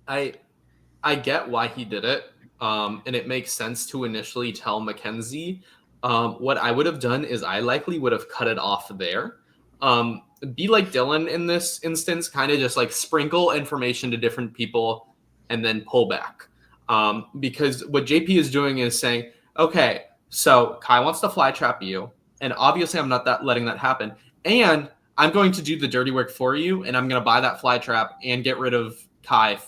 I get why he did it, and it makes sense to initially tell Mackenzie. What I would have done is I likely would have cut it off there. Be like Dylan in this instance, kind of just sprinkle information to different people and then pull back. Because what JP is doing is saying, okay, so Kai wants to fly trap you, and obviously I'm not letting that happen, and I'm going to do the dirty work for you, and I'm going to buy that fly trap and get rid of Kai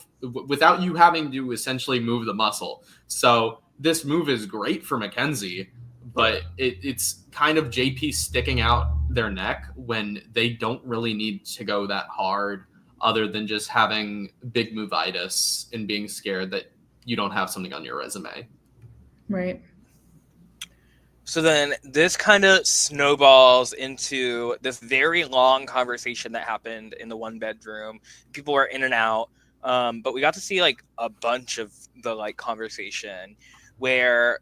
without you having to essentially move the muscle. So this move is great for Mackenzie, but it's kind of JP sticking out their neck when they don't really need to go that hard, other than just having big movitis and being scared that you don't have something on your resume. Right. So then this kind of snowballs into this very long conversation that happened in the one bedroom. People were in and out. But we got to see like a bunch of the like conversation where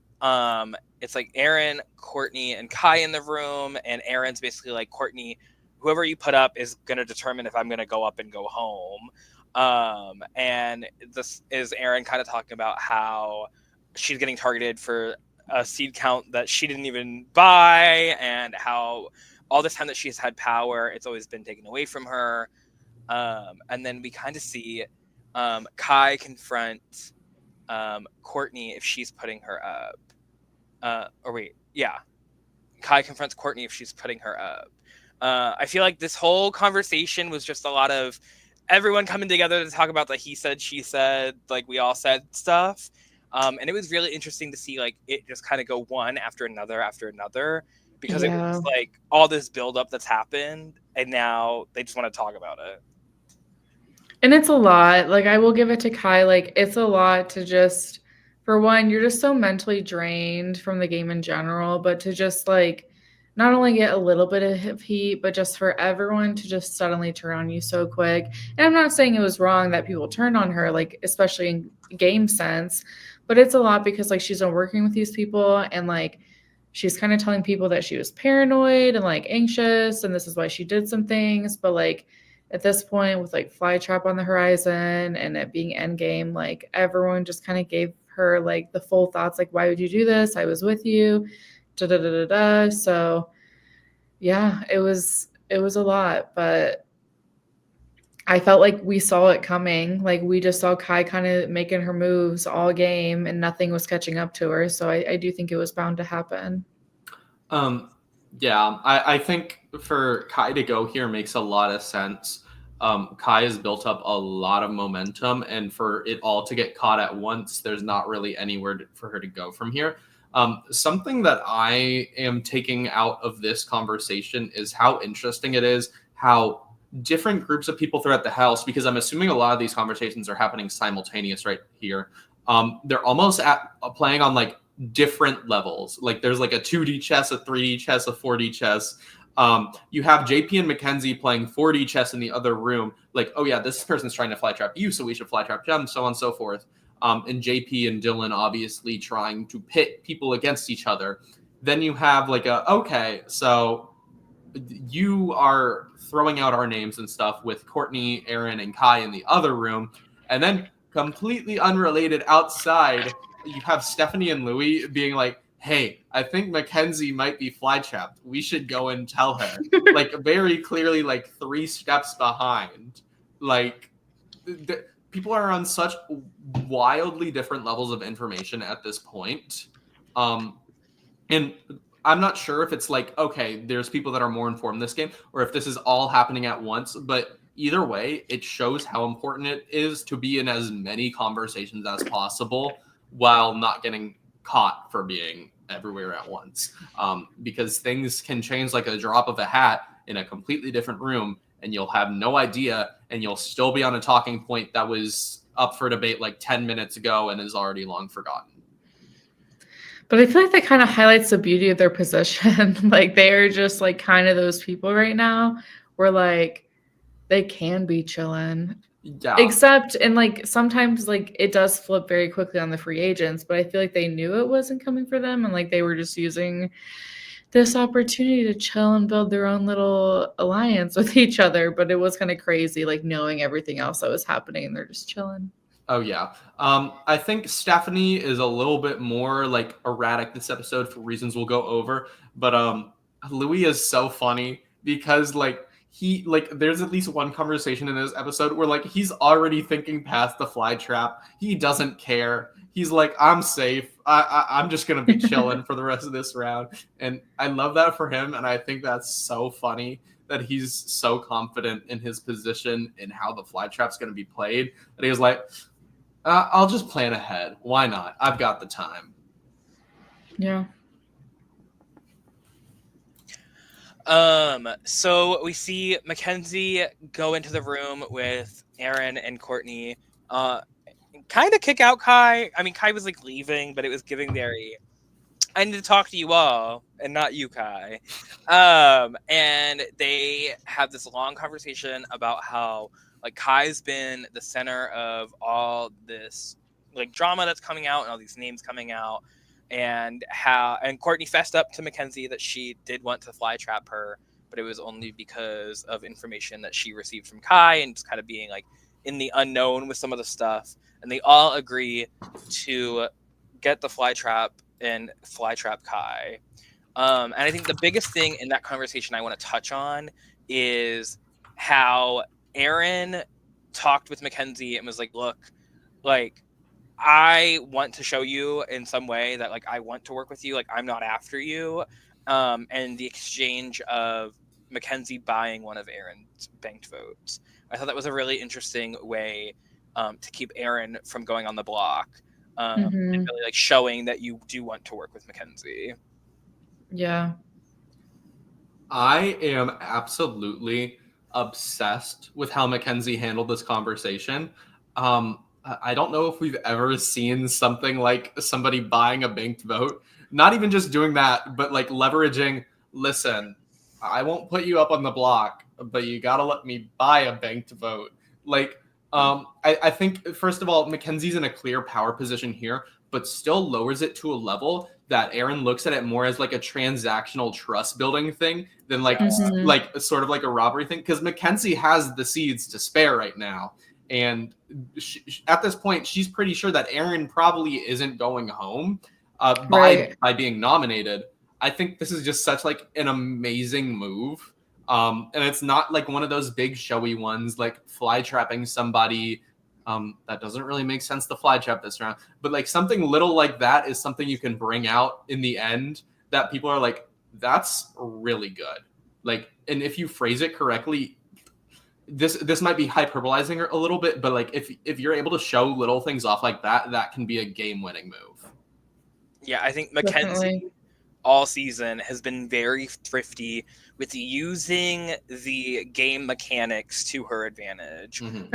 it's like Aaron, Courtney, and Kai in the room, and Aaron's basically like, Courtney, whoever you put up is going to determine if I'm going to go up and go home. And this is Aaron kind of talking about how she's getting targeted for a seed count that she didn't even buy, and how all this time that she's had power, it's always been taken away from her. And then we kind of see Kai confront Courtney if she's putting her up. Kai confronts Courtney if she's putting her up. I feel like this whole conversation was just a lot of everyone coming together to talk about the he said, she said, like we all said stuff. And it was really interesting to see like it just kind of go one after another, because it was like all this buildup that's happened, and now they just want to talk about it. And it's a lot. Like, I will give it to Kai. Like, it's a lot to just, for one, you're just so mentally drained from the game in general, but to just like not only get a little bit of heat, but just for everyone to just suddenly turn on you so quick. And I'm not saying it was wrong that people turned on her, like, especially in game sense, but it's a lot because like she's been working with these people, and like she's kind of telling people that she was paranoid and like anxious, and this is why she did some things. But like at this point, with like Flytrap on the horizon and it being endgame, like everyone just kind of gave her like the full thoughts, like, why would you do this? I was with you. Da, da, da, da, da. So yeah, it was a lot, but I felt like we saw it coming. Like we just saw Kai kind of making her moves all game, and nothing was catching up to her. So I do think it was bound to happen. Yeah, I think for Kai to go here makes a lot of sense. Kai has built up a lot of momentum, and for it all to get caught at once, there's not really anywhere for her to go from here. Something that I am taking out of this conversation is how interesting it is, how different groups of people throughout the house, because I'm assuming a lot of these conversations are happening simultaneous right here. They're almost playing on like different levels. Like there's like a 2D chess, a 3D chess, a 4D chess. You have JP and Mackenzie playing 4D chess in the other room. Like, oh yeah, this person's trying to fly trap you, so we should fly trap them, so on and so forth. And JP and Dylan obviously trying to pit people against each other. Then you have like okay, so you are throwing out our names and stuff with Courtney, Aaron, and Kai in the other room. And then completely unrelated outside, you have Stephanie and Louis being like, hey, I think Mackenzie might be fly trapped. We should go and tell her. Like very clearly like 3 steps behind. Like people are on such wildly different levels of information at this point. And I'm not sure if it's like, okay, there's people that are more informed in this game, or if this is all happening at once. But either way, it shows how important it is to be in as many conversations as possible while not getting caught for being everywhere at once. Because things can change like a drop of a hat in a completely different room, and you'll have no idea, and you'll still be on a talking point that was up for debate like 10 minutes ago and is already long forgotten. But I feel like that kind of highlights the beauty of their position. Like they are just like kind of those people right now where like they can be chilling. Yeah. Except, and like sometimes like it does flip very quickly on the free agents, but I feel like they knew it wasn't coming for them, and like they were just using this opportunity to chill and build their own little alliance with each other. But it was kind of crazy, like knowing everything else that was happening, and they're just chilling. Oh, yeah. I think Stephanie is a little bit more like erratic this episode for reasons we'll go over. But Louis is so funny because like he like there's at least one conversation in this episode where like he's already thinking past the fly trap. He doesn't care. He's like, I'm safe. I'm just gonna be chilling for the rest of this round. And I love that for him, and I think that's so funny that he's so confident in his position and how the fly trap's gonna be played that he was like, I'll just plan ahead. Why not? I've got the time. Yeah. So we see Mackenzie go into the room with Aaron and Courtney, kind of kick out Kai. I mean, Kai was like leaving, but it was giving very, I need to talk to you all and not you, Kai. And they have this long conversation about how like Kai's been the center of all this like drama that's coming out and all these names coming out. And Courtney fessed up to Mackenzie that she did want to fly trap her, but it was only because of information that she received from Kai and just kind of being like in the unknown with some of the stuff. And they all agree to get the fly trap and fly trap Kai. And I think the biggest thing in that conversation I want to touch on is how Aaron talked with Mackenzie and was like, look, like, I want to show you in some way that like I want to work with you, like I'm not after you, and the exchange of Mackenzie buying one of Aaron's banked votes. I thought that was a really interesting way to keep Aaron from going on the block, and really like showing that you do want to work with Mackenzie. Yeah, I am absolutely obsessed with how Mackenzie handled this conversation. I don't know if we've ever seen something like somebody buying a banked vote. Not even just doing that, but like leveraging, listen, I won't put you up on the block, but you got to let me buy a banked vote. Like, I think, first of all, Mackenzie's in a clear power position here, but still lowers it to a level that Aaron looks at it more as like a transactional trust building thing than like, like sort of like a robbery thing. Because Mackenzie has the seeds to spare right now. And at this point, she's pretty sure that Aaron probably isn't going home by being nominated. I think this is just such like an amazing move. And it's not like one of those big showy ones like fly trapping somebody. That doesn't really make sense to fly trap this round. But like something little like that is something you can bring out in the end that people are like, that's really good. Like, and if you phrase it correctly, this might be hyperbolizing a little bit, but like if you're able to show little things off like that, that can be a game-winning move. Yeah, I think Mackenzie all season has been very thrifty with using the game mechanics to her advantage. In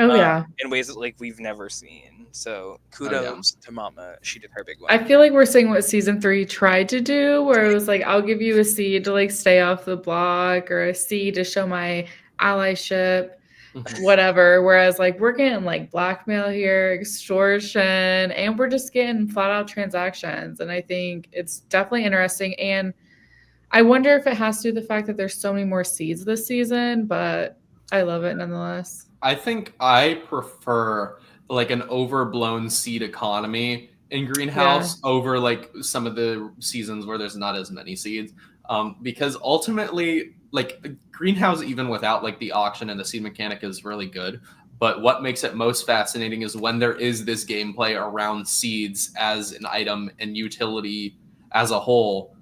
ways that like we've never seen. So kudos to Mama. She did her big one. I feel like we're seeing what season 3 tried to do, where it was like, I'll give you a seed to like stay off the block or a seed to show my allyship, whatever. Whereas like we're getting like blackmail here, extortion, and we're just getting flat out transactions. And I think it's definitely interesting. And I wonder if it has to do with the fact that there's so many more seeds this season, but I love it nonetheless. I think I prefer like an overblown seed economy in Greenhouse over like some of the seasons where there's not as many seeds. Because ultimately, like Greenhouse, even without like the auction and the seed mechanic, is really good. But what makes it most fascinating is when there is this gameplay around seeds as an item and utility as a whole,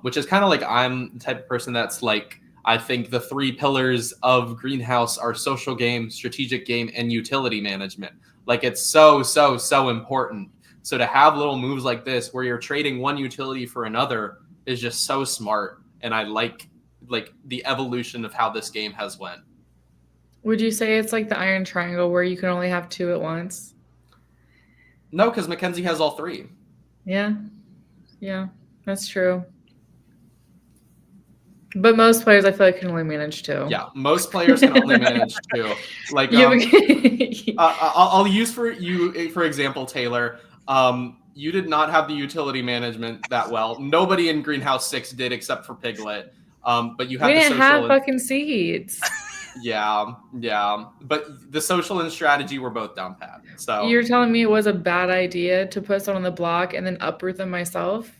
which is kind of like I'm the type of person that's like, I think the 3 pillars of Greenhouse are social game, strategic game, and utility management. Like it's so important. So to have little moves like this where you're trading one utility for another is just so smart. And I like the evolution of how this game has went. Would you say it's like the Iron Triangle where you can only have 2 at once? No, because Mackenzie has all 3. Yeah, that's true. But most players, I feel like, can only manage 2. Yeah, most players can only manage 2. Like, I'll use for you, for example, Taylor. You did not have the utility management that well. Nobody in Greenhouse 6 did except for Piglet. But you had we the didn't social have fucking seeds. Yeah. But the social and strategy were both down pat. So you're telling me it was a bad idea to put someone on the block and then uproot them myself?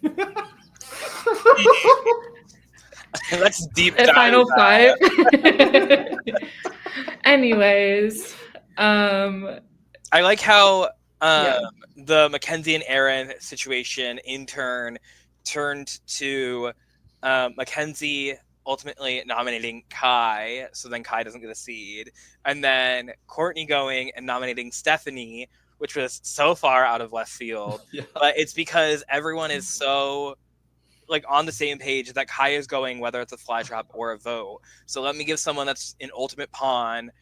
Let's deep The dive final that. 5. Anyways, I like how Yeah. the Mackenzie and Aaron situation in turn turned to Mackenzie ultimately nominating Kai, so then Kai doesn't get a seed, and then Courtney going and nominating Stephanie, which was so far out of left field. Yeah. But it's because everyone is so like on the same page that Kai is going whether it's a fly trap or a vote. So let me give someone that's an ultimate pawn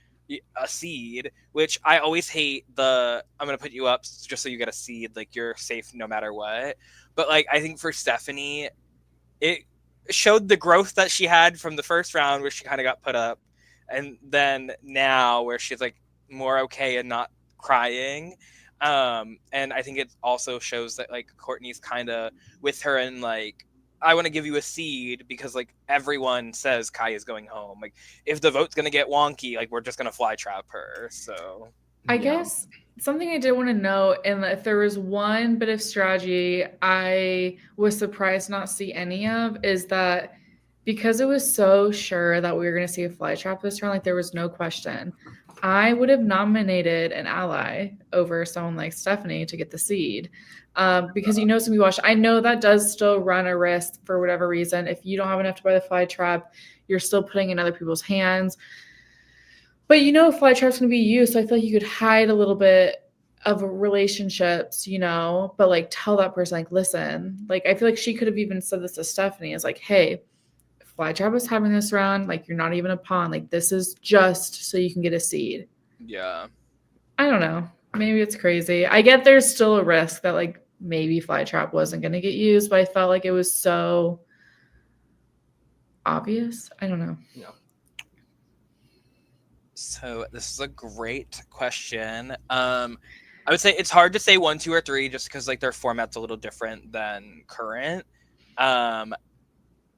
a seed, which I always hate the I'm gonna put you up just so you get a seed, like you're safe no matter what. But like I think for Stephanie, it showed the growth that she had from the first round where she kind of got put up, and then now where she's like more okay and not crying. And I think it also shows that like Courtney's kind of with her and like I want to give you a seed because like everyone says Kai is going home. Like if the vote's gonna get wonky, like we're just gonna fly trap her. So I guess something I did want to know, and if there was one bit of strategy I was surprised not see any of, is that because it was so sure that we were going to see a fly trap this round, like there was no question, I would have nominated an ally over someone like Stephanie to get the seed. Because you know, some people watch. I know that does still run a risk for whatever reason. If you don't have enough to buy the fly trap, you're still putting in other people's hands. But you know, fly trap's going to be used, so I feel like you could hide a little bit of relationships, you know, but like tell that person, like, listen, like I feel like she could have even said this to Stephanie, is like, hey, fly trap is having this round, like you're not even a pawn, like this is just so you can get a seed. yeah, I don't know, maybe it's crazy. I get there's still a risk that like maybe fly trap wasn't going to get used, but I felt like it was so obvious. I don't know. Yeah. So this is a great question. I would say it's hard to say 1, 2, or 3 just because like their format's a little different than current.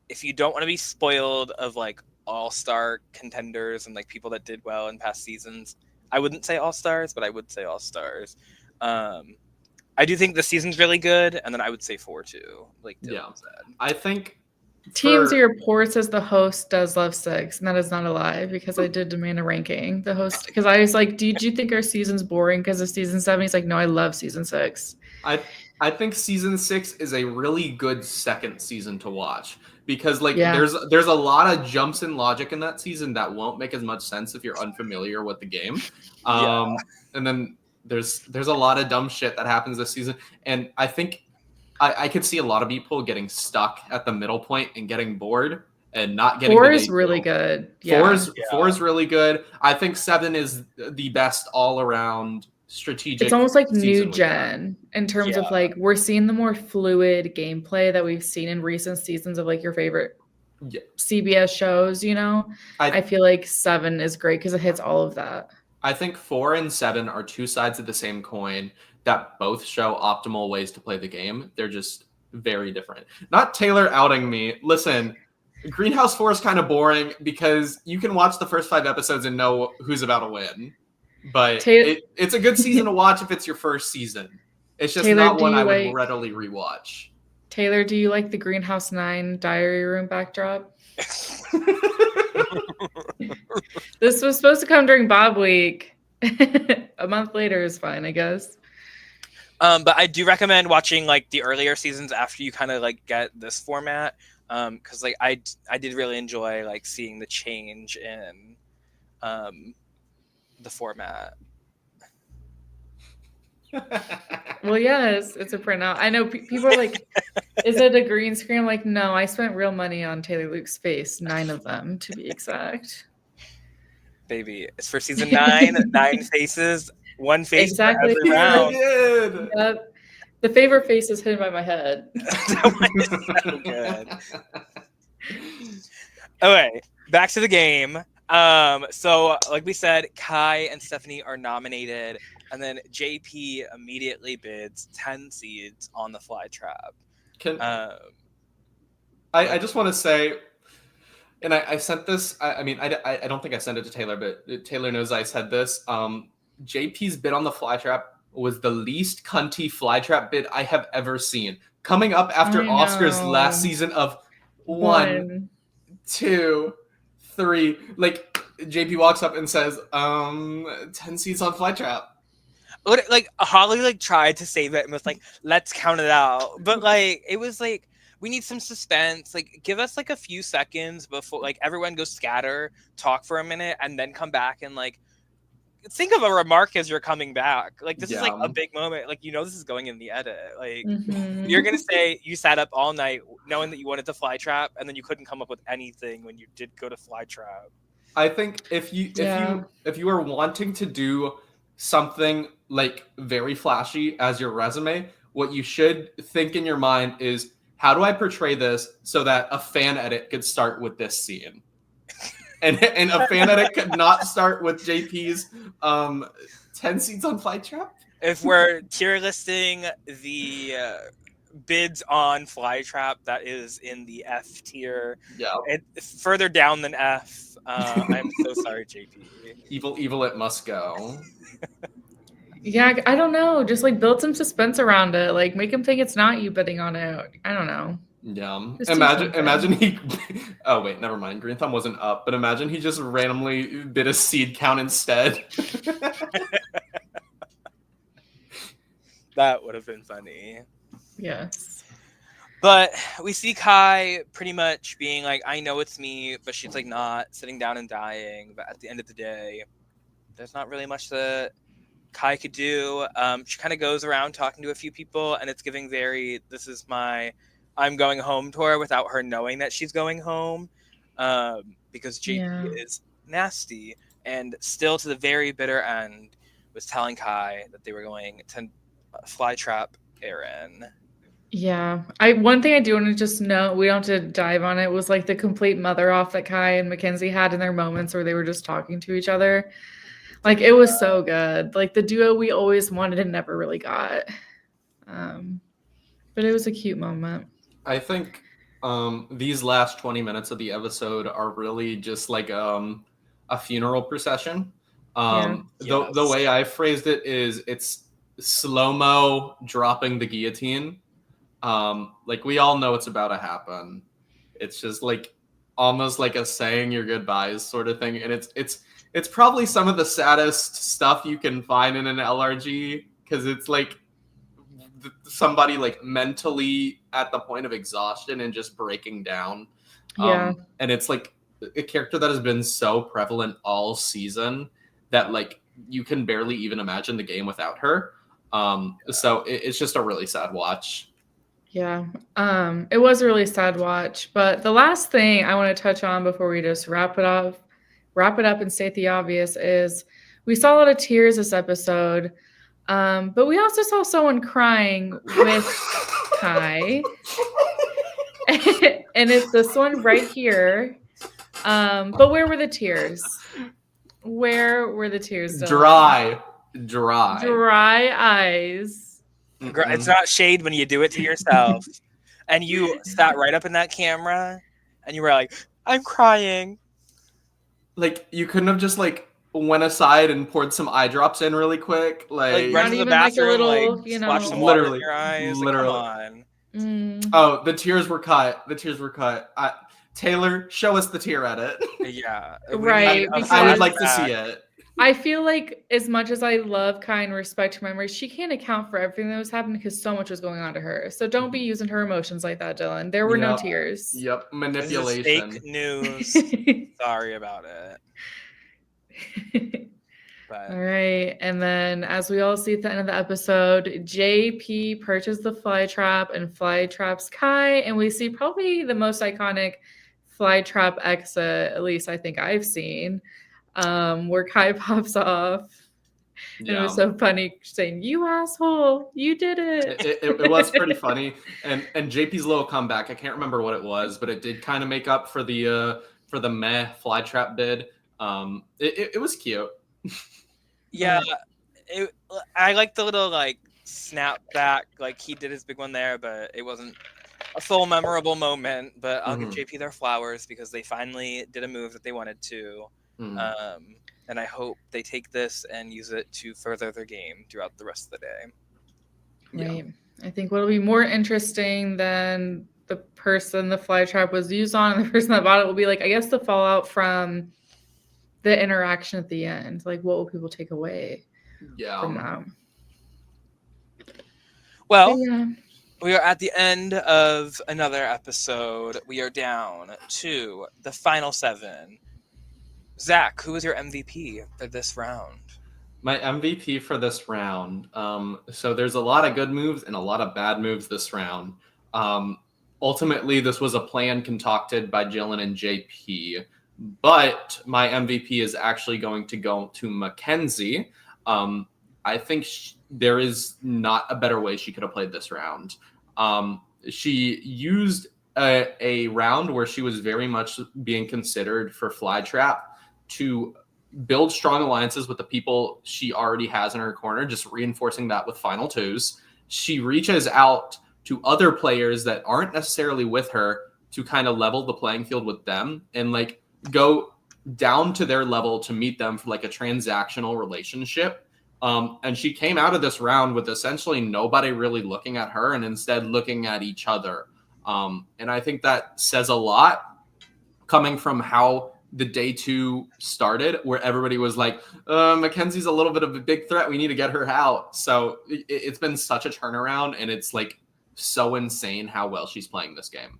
If you don't want to be spoiled of like all-star contenders and like people that did well in past seasons, I wouldn't say all-stars, but I would say all-stars. I do think the season's really good, and then I would say 4 too. Like Dylan said. I think TMZ reports as the host does love 6, and that is not a lie because I did demand a ranking. The host, because I was like, "Did you think our season's boring because of season 7?" He's like, "No, I love season 6." I think season 6 is a really good second season to watch because like Yeah. there's a lot of jumps in logic in that season that won't make as much sense if you're unfamiliar with the game. And then there's a lot of dumb shit that happens this season, and I think I could see a lot of people getting stuck at the middle point and getting bored and not getting 4 is really good. Yeah. 4 is really good. I think 7 is the best all around strategic. It's almost like new season we've gen in terms of like we're seeing the more fluid gameplay that we've seen in recent seasons of like your favorite CBS shows, you know? I feel like 7 is great because it hits all of that. I think 4 and 7 are two sides of the same coin that both show optimal ways to play the game. They're just very different. Not Taylor outing me. Listen, Greenhouse 4 is kind of boring because you can watch the first 5 episodes and know who's about to win. But it's a good season to watch if it's your first season. It's just Taylor, not one I would readily rewatch. Taylor, do you like the Greenhouse 9 diary room backdrop? This was supposed to come during Bob Week. A month later is fine, I guess. But I do recommend watching like the earlier seasons after you kind of like get this format, because like I did really enjoy like seeing the change in the format. Well, yes, it's a printout. I know people are like, "Is it a green screen?" I'm like, no, I spent real money on Taylor Luke's face, 9 of them to be exact. Baby, it's for season 9, 9 faces, 1 face exactly. for every round. Yep. The favorite face is hidden by my head. That one is so good. Okay, back to the game. So like we said, Kai and Stephanie are nominated, and then JP immediately bids 10 seeds on the fly trap. I just want to say, and I sent this. I mean, I don't think I sent it to Taylor, but Taylor knows I said this. JP's bid on the fly trap was the least cunty fly trap bid I have ever seen. Coming up after Oscar's last season of 1 2, 3. Like, JP walks up and says, 10 seats on Flytrap. Like Holly like tried to save it and was like, let's count it out. But like it was like we need some suspense. Like give us like a few seconds before like everyone goes scatter, talk for a minute, and then come back and like think of a remark as you're coming back. Like this is like a big moment. Like this is going in the edit. Like you're gonna say you sat up all night knowing that you wanted to Flytrap and then you couldn't come up with anything when you did go to Flytrap. I think if you are wanting to do something like very flashy as your resume, what you should think in your mind is, how do I portray this so that a fan edit could start with this scene? And a fan edit could not start with JP's 10 seats on Flytrap? If we're tier listing the bids on Flytrap, that is in the F tier. Yeah. Further down than F. I'm so sorry, JP. Evil it must go. Yeah, I don't know. Just like build some suspense around it. Like make him think it's not you bidding on it. I don't know. Yeah. Just Imagine he. Oh wait, never mind. Green Thumb wasn't up, but imagine he just randomly bid a seed count instead. That would have been funny. Yes. But we see Kai pretty much being like, I know it's me, but she's like not sitting down and dying. But at the end of the day, there's not really much that Kai could do. She kind of goes around talking to a few people, and it's giving very, this is my I'm going home tour without her knowing that she's going home, because JP is nasty and still to the very bitter end was telling Kai that they were going to Flytrap Aaron. Yeah. One thing I do want to just note, we don't have to dive on it, was like the complete mother off that Kai and Mackenzie had in their moments where they were just talking to each other. Like it was so good. Like the duo we always wanted and never really got. But it was a cute moment. I think these last 20 minutes of the episode are really just like a funeral procession. The way I phrased it is it's slow-mo dropping the guillotine. Like we all know it's about to happen. It's just like almost like a saying your goodbyes sort of thing, and it's probably some of the saddest stuff you can find in an LRG, because it's like somebody like mentally at the point of exhaustion and just breaking down. And it's like a character that has been so prevalent all season that like you can barely even imagine the game without her. So it's just a really sad watch. Yeah, it was a really sad watch. But the last thing I want to touch on before we just wrap it up and state the obvious is we saw a lot of tears this episode, but we also saw someone crying with Kai. And it's this one right here. But where were the tears? Where were the tears? Dry eyes. It's not shade when you do it to yourself. And you sat right up in that camera and you were like, I'm crying. Like you couldn't have just like went aside and poured some eye drops in really quick. Like run to the bathroom, like a little, splash some water in your eyes. Literally. Like, come on. Oh, the tears were cut. Taylor, show us the tear edit. Yeah. Right. I would like to see it. I feel like as much as I love Kai and respect her memory, she can't account for everything that was happening because so much was going on to her. So don't be using her emotions like that, Dylan. There were no tears. Yep, manipulation. Fake news. Sorry about it. But. All right. And then as we all see at the end of the episode, JP purchased the Flytrap and Flytrap's Kai. And we see probably the most iconic Flytrap exit, at least I think I've seen. Where Kai pops off. Yeah. It was so funny saying, "You asshole, you did it." It was pretty funny, and JP's little comeback. I can't remember what it was, but it did kind of make up for the meh Flytrap bid. It was cute. Yeah, I like the little like snap back. Like he did his big one there, but it wasn't a full memorable moment. But I'll give JP their flowers because they finally did a move that they wanted to. And I hope they take this and use it to further their game throughout the rest of the day. Right. Yeah. I think what'll be more interesting than the person the fly trap was used on and the person that bought it will be like, I guess the fallout from the interaction at the end. Like, what will people take away from that? Well, yeah. We are at the end of another episode. We are down to the final 7. Zach, who is your MVP for this round? My MVP for this round. So there's a lot of good moves and a lot of bad moves this round. Ultimately, this was a plan concocted by Jillian and JP, but my MVP is actually going to go to Mackenzie. I think there is not a better way she could have played this round. She used a round where she was very much being considered for fly trap to build strong alliances with the people she already has in her corner, just reinforcing that with final 2s. She reaches out to other players that aren't necessarily with her to kind of level the playing field with them and like go down to their level to meet them for like a transactional relationship. And she came out of this round with essentially nobody really looking at her and instead looking at each other. And I think that says a lot coming from how the day 2 started, where everybody was like, Mackenzie's a little bit of a big threat. We need to get her out. So it's been such a turnaround, and it's like so insane how well she's playing this game.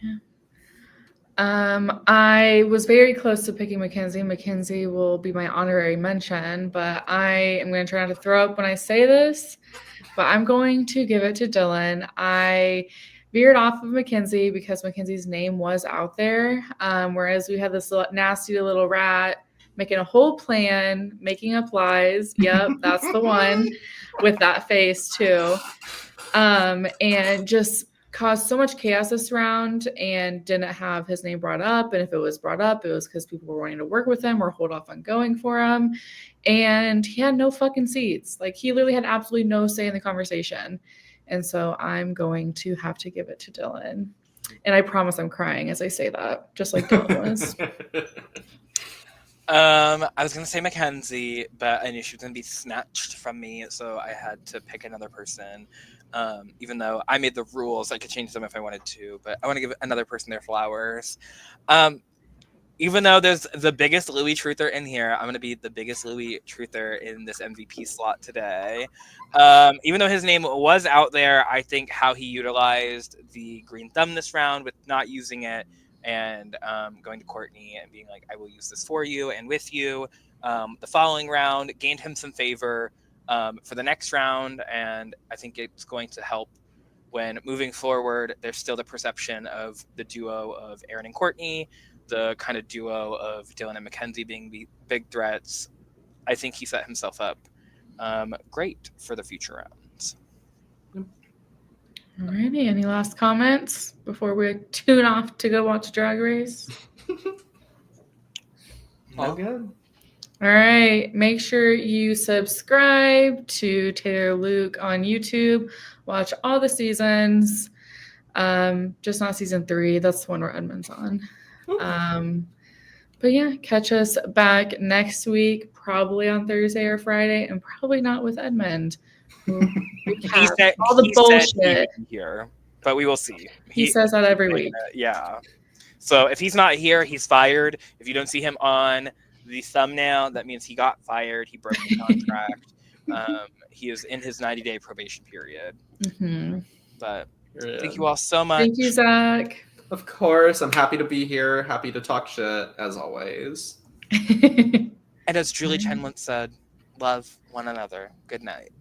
Yeah. I was very close to picking Mackenzie. Mackenzie will be my honorary mention, but I am going to try not to throw up when I say this, but I'm going to give it to Dylan. I veered off of Mackenzie because Mackenzie's name was out there, whereas we had this nasty little rat making a whole plan, making up lies. Yep, that's the one with that face too. And just caused so much chaos this round and didn't have his name brought up. And if it was brought up, it was because people were wanting to work with him or hold off on going for him. And he had no fucking seats. Like, he literally had absolutely no say in the conversation. And so I'm going to have to give it to Dylan. And I promise I'm crying as I say that, just like Dylan was. I was going to say Mackenzie, but I knew she was going to be snatched from me, so I had to pick another person. Even though I made the rules, I could change them if I wanted to, but I want to give another person their flowers. Even though there's the biggest Louis truther in here, I'm going to be the biggest Louis truther in this MVP slot today. Even though his name was out there, I think how he utilized the green thumb this round with not using it and going to Courtney and being like, I will use this for you and with you. The following round gained him some favor for the next round, and I think it's going to help when moving forward. There's still the perception of the duo of Aaron and Courtney, the kind of duo of Dylan and Mackenzie being the big threats. I think he set himself up great for the future rounds. Alrighty, any last comments before we tune off to go watch Drag Race? All good. All right, make sure you subscribe to Taylor Luke on YouTube. Watch all the seasons, just not season 3. That's the one where Edmund's on. But yeah, catch us back next week, probably on Thursday or Friday, and probably not with Edmund. He said all the bullshit here, but we will see. He says that every week. Yeah. So if he's not here, he's fired. If you don't see him on the thumbnail, that means he got fired. He broke the contract. He is in his 90-day probation period. Mm-hmm. But thank you all so much. Thank you, Zach. Of course, I'm happy to be here. Happy to talk shit as always. And as Julie Chen once said, love one another. Good night.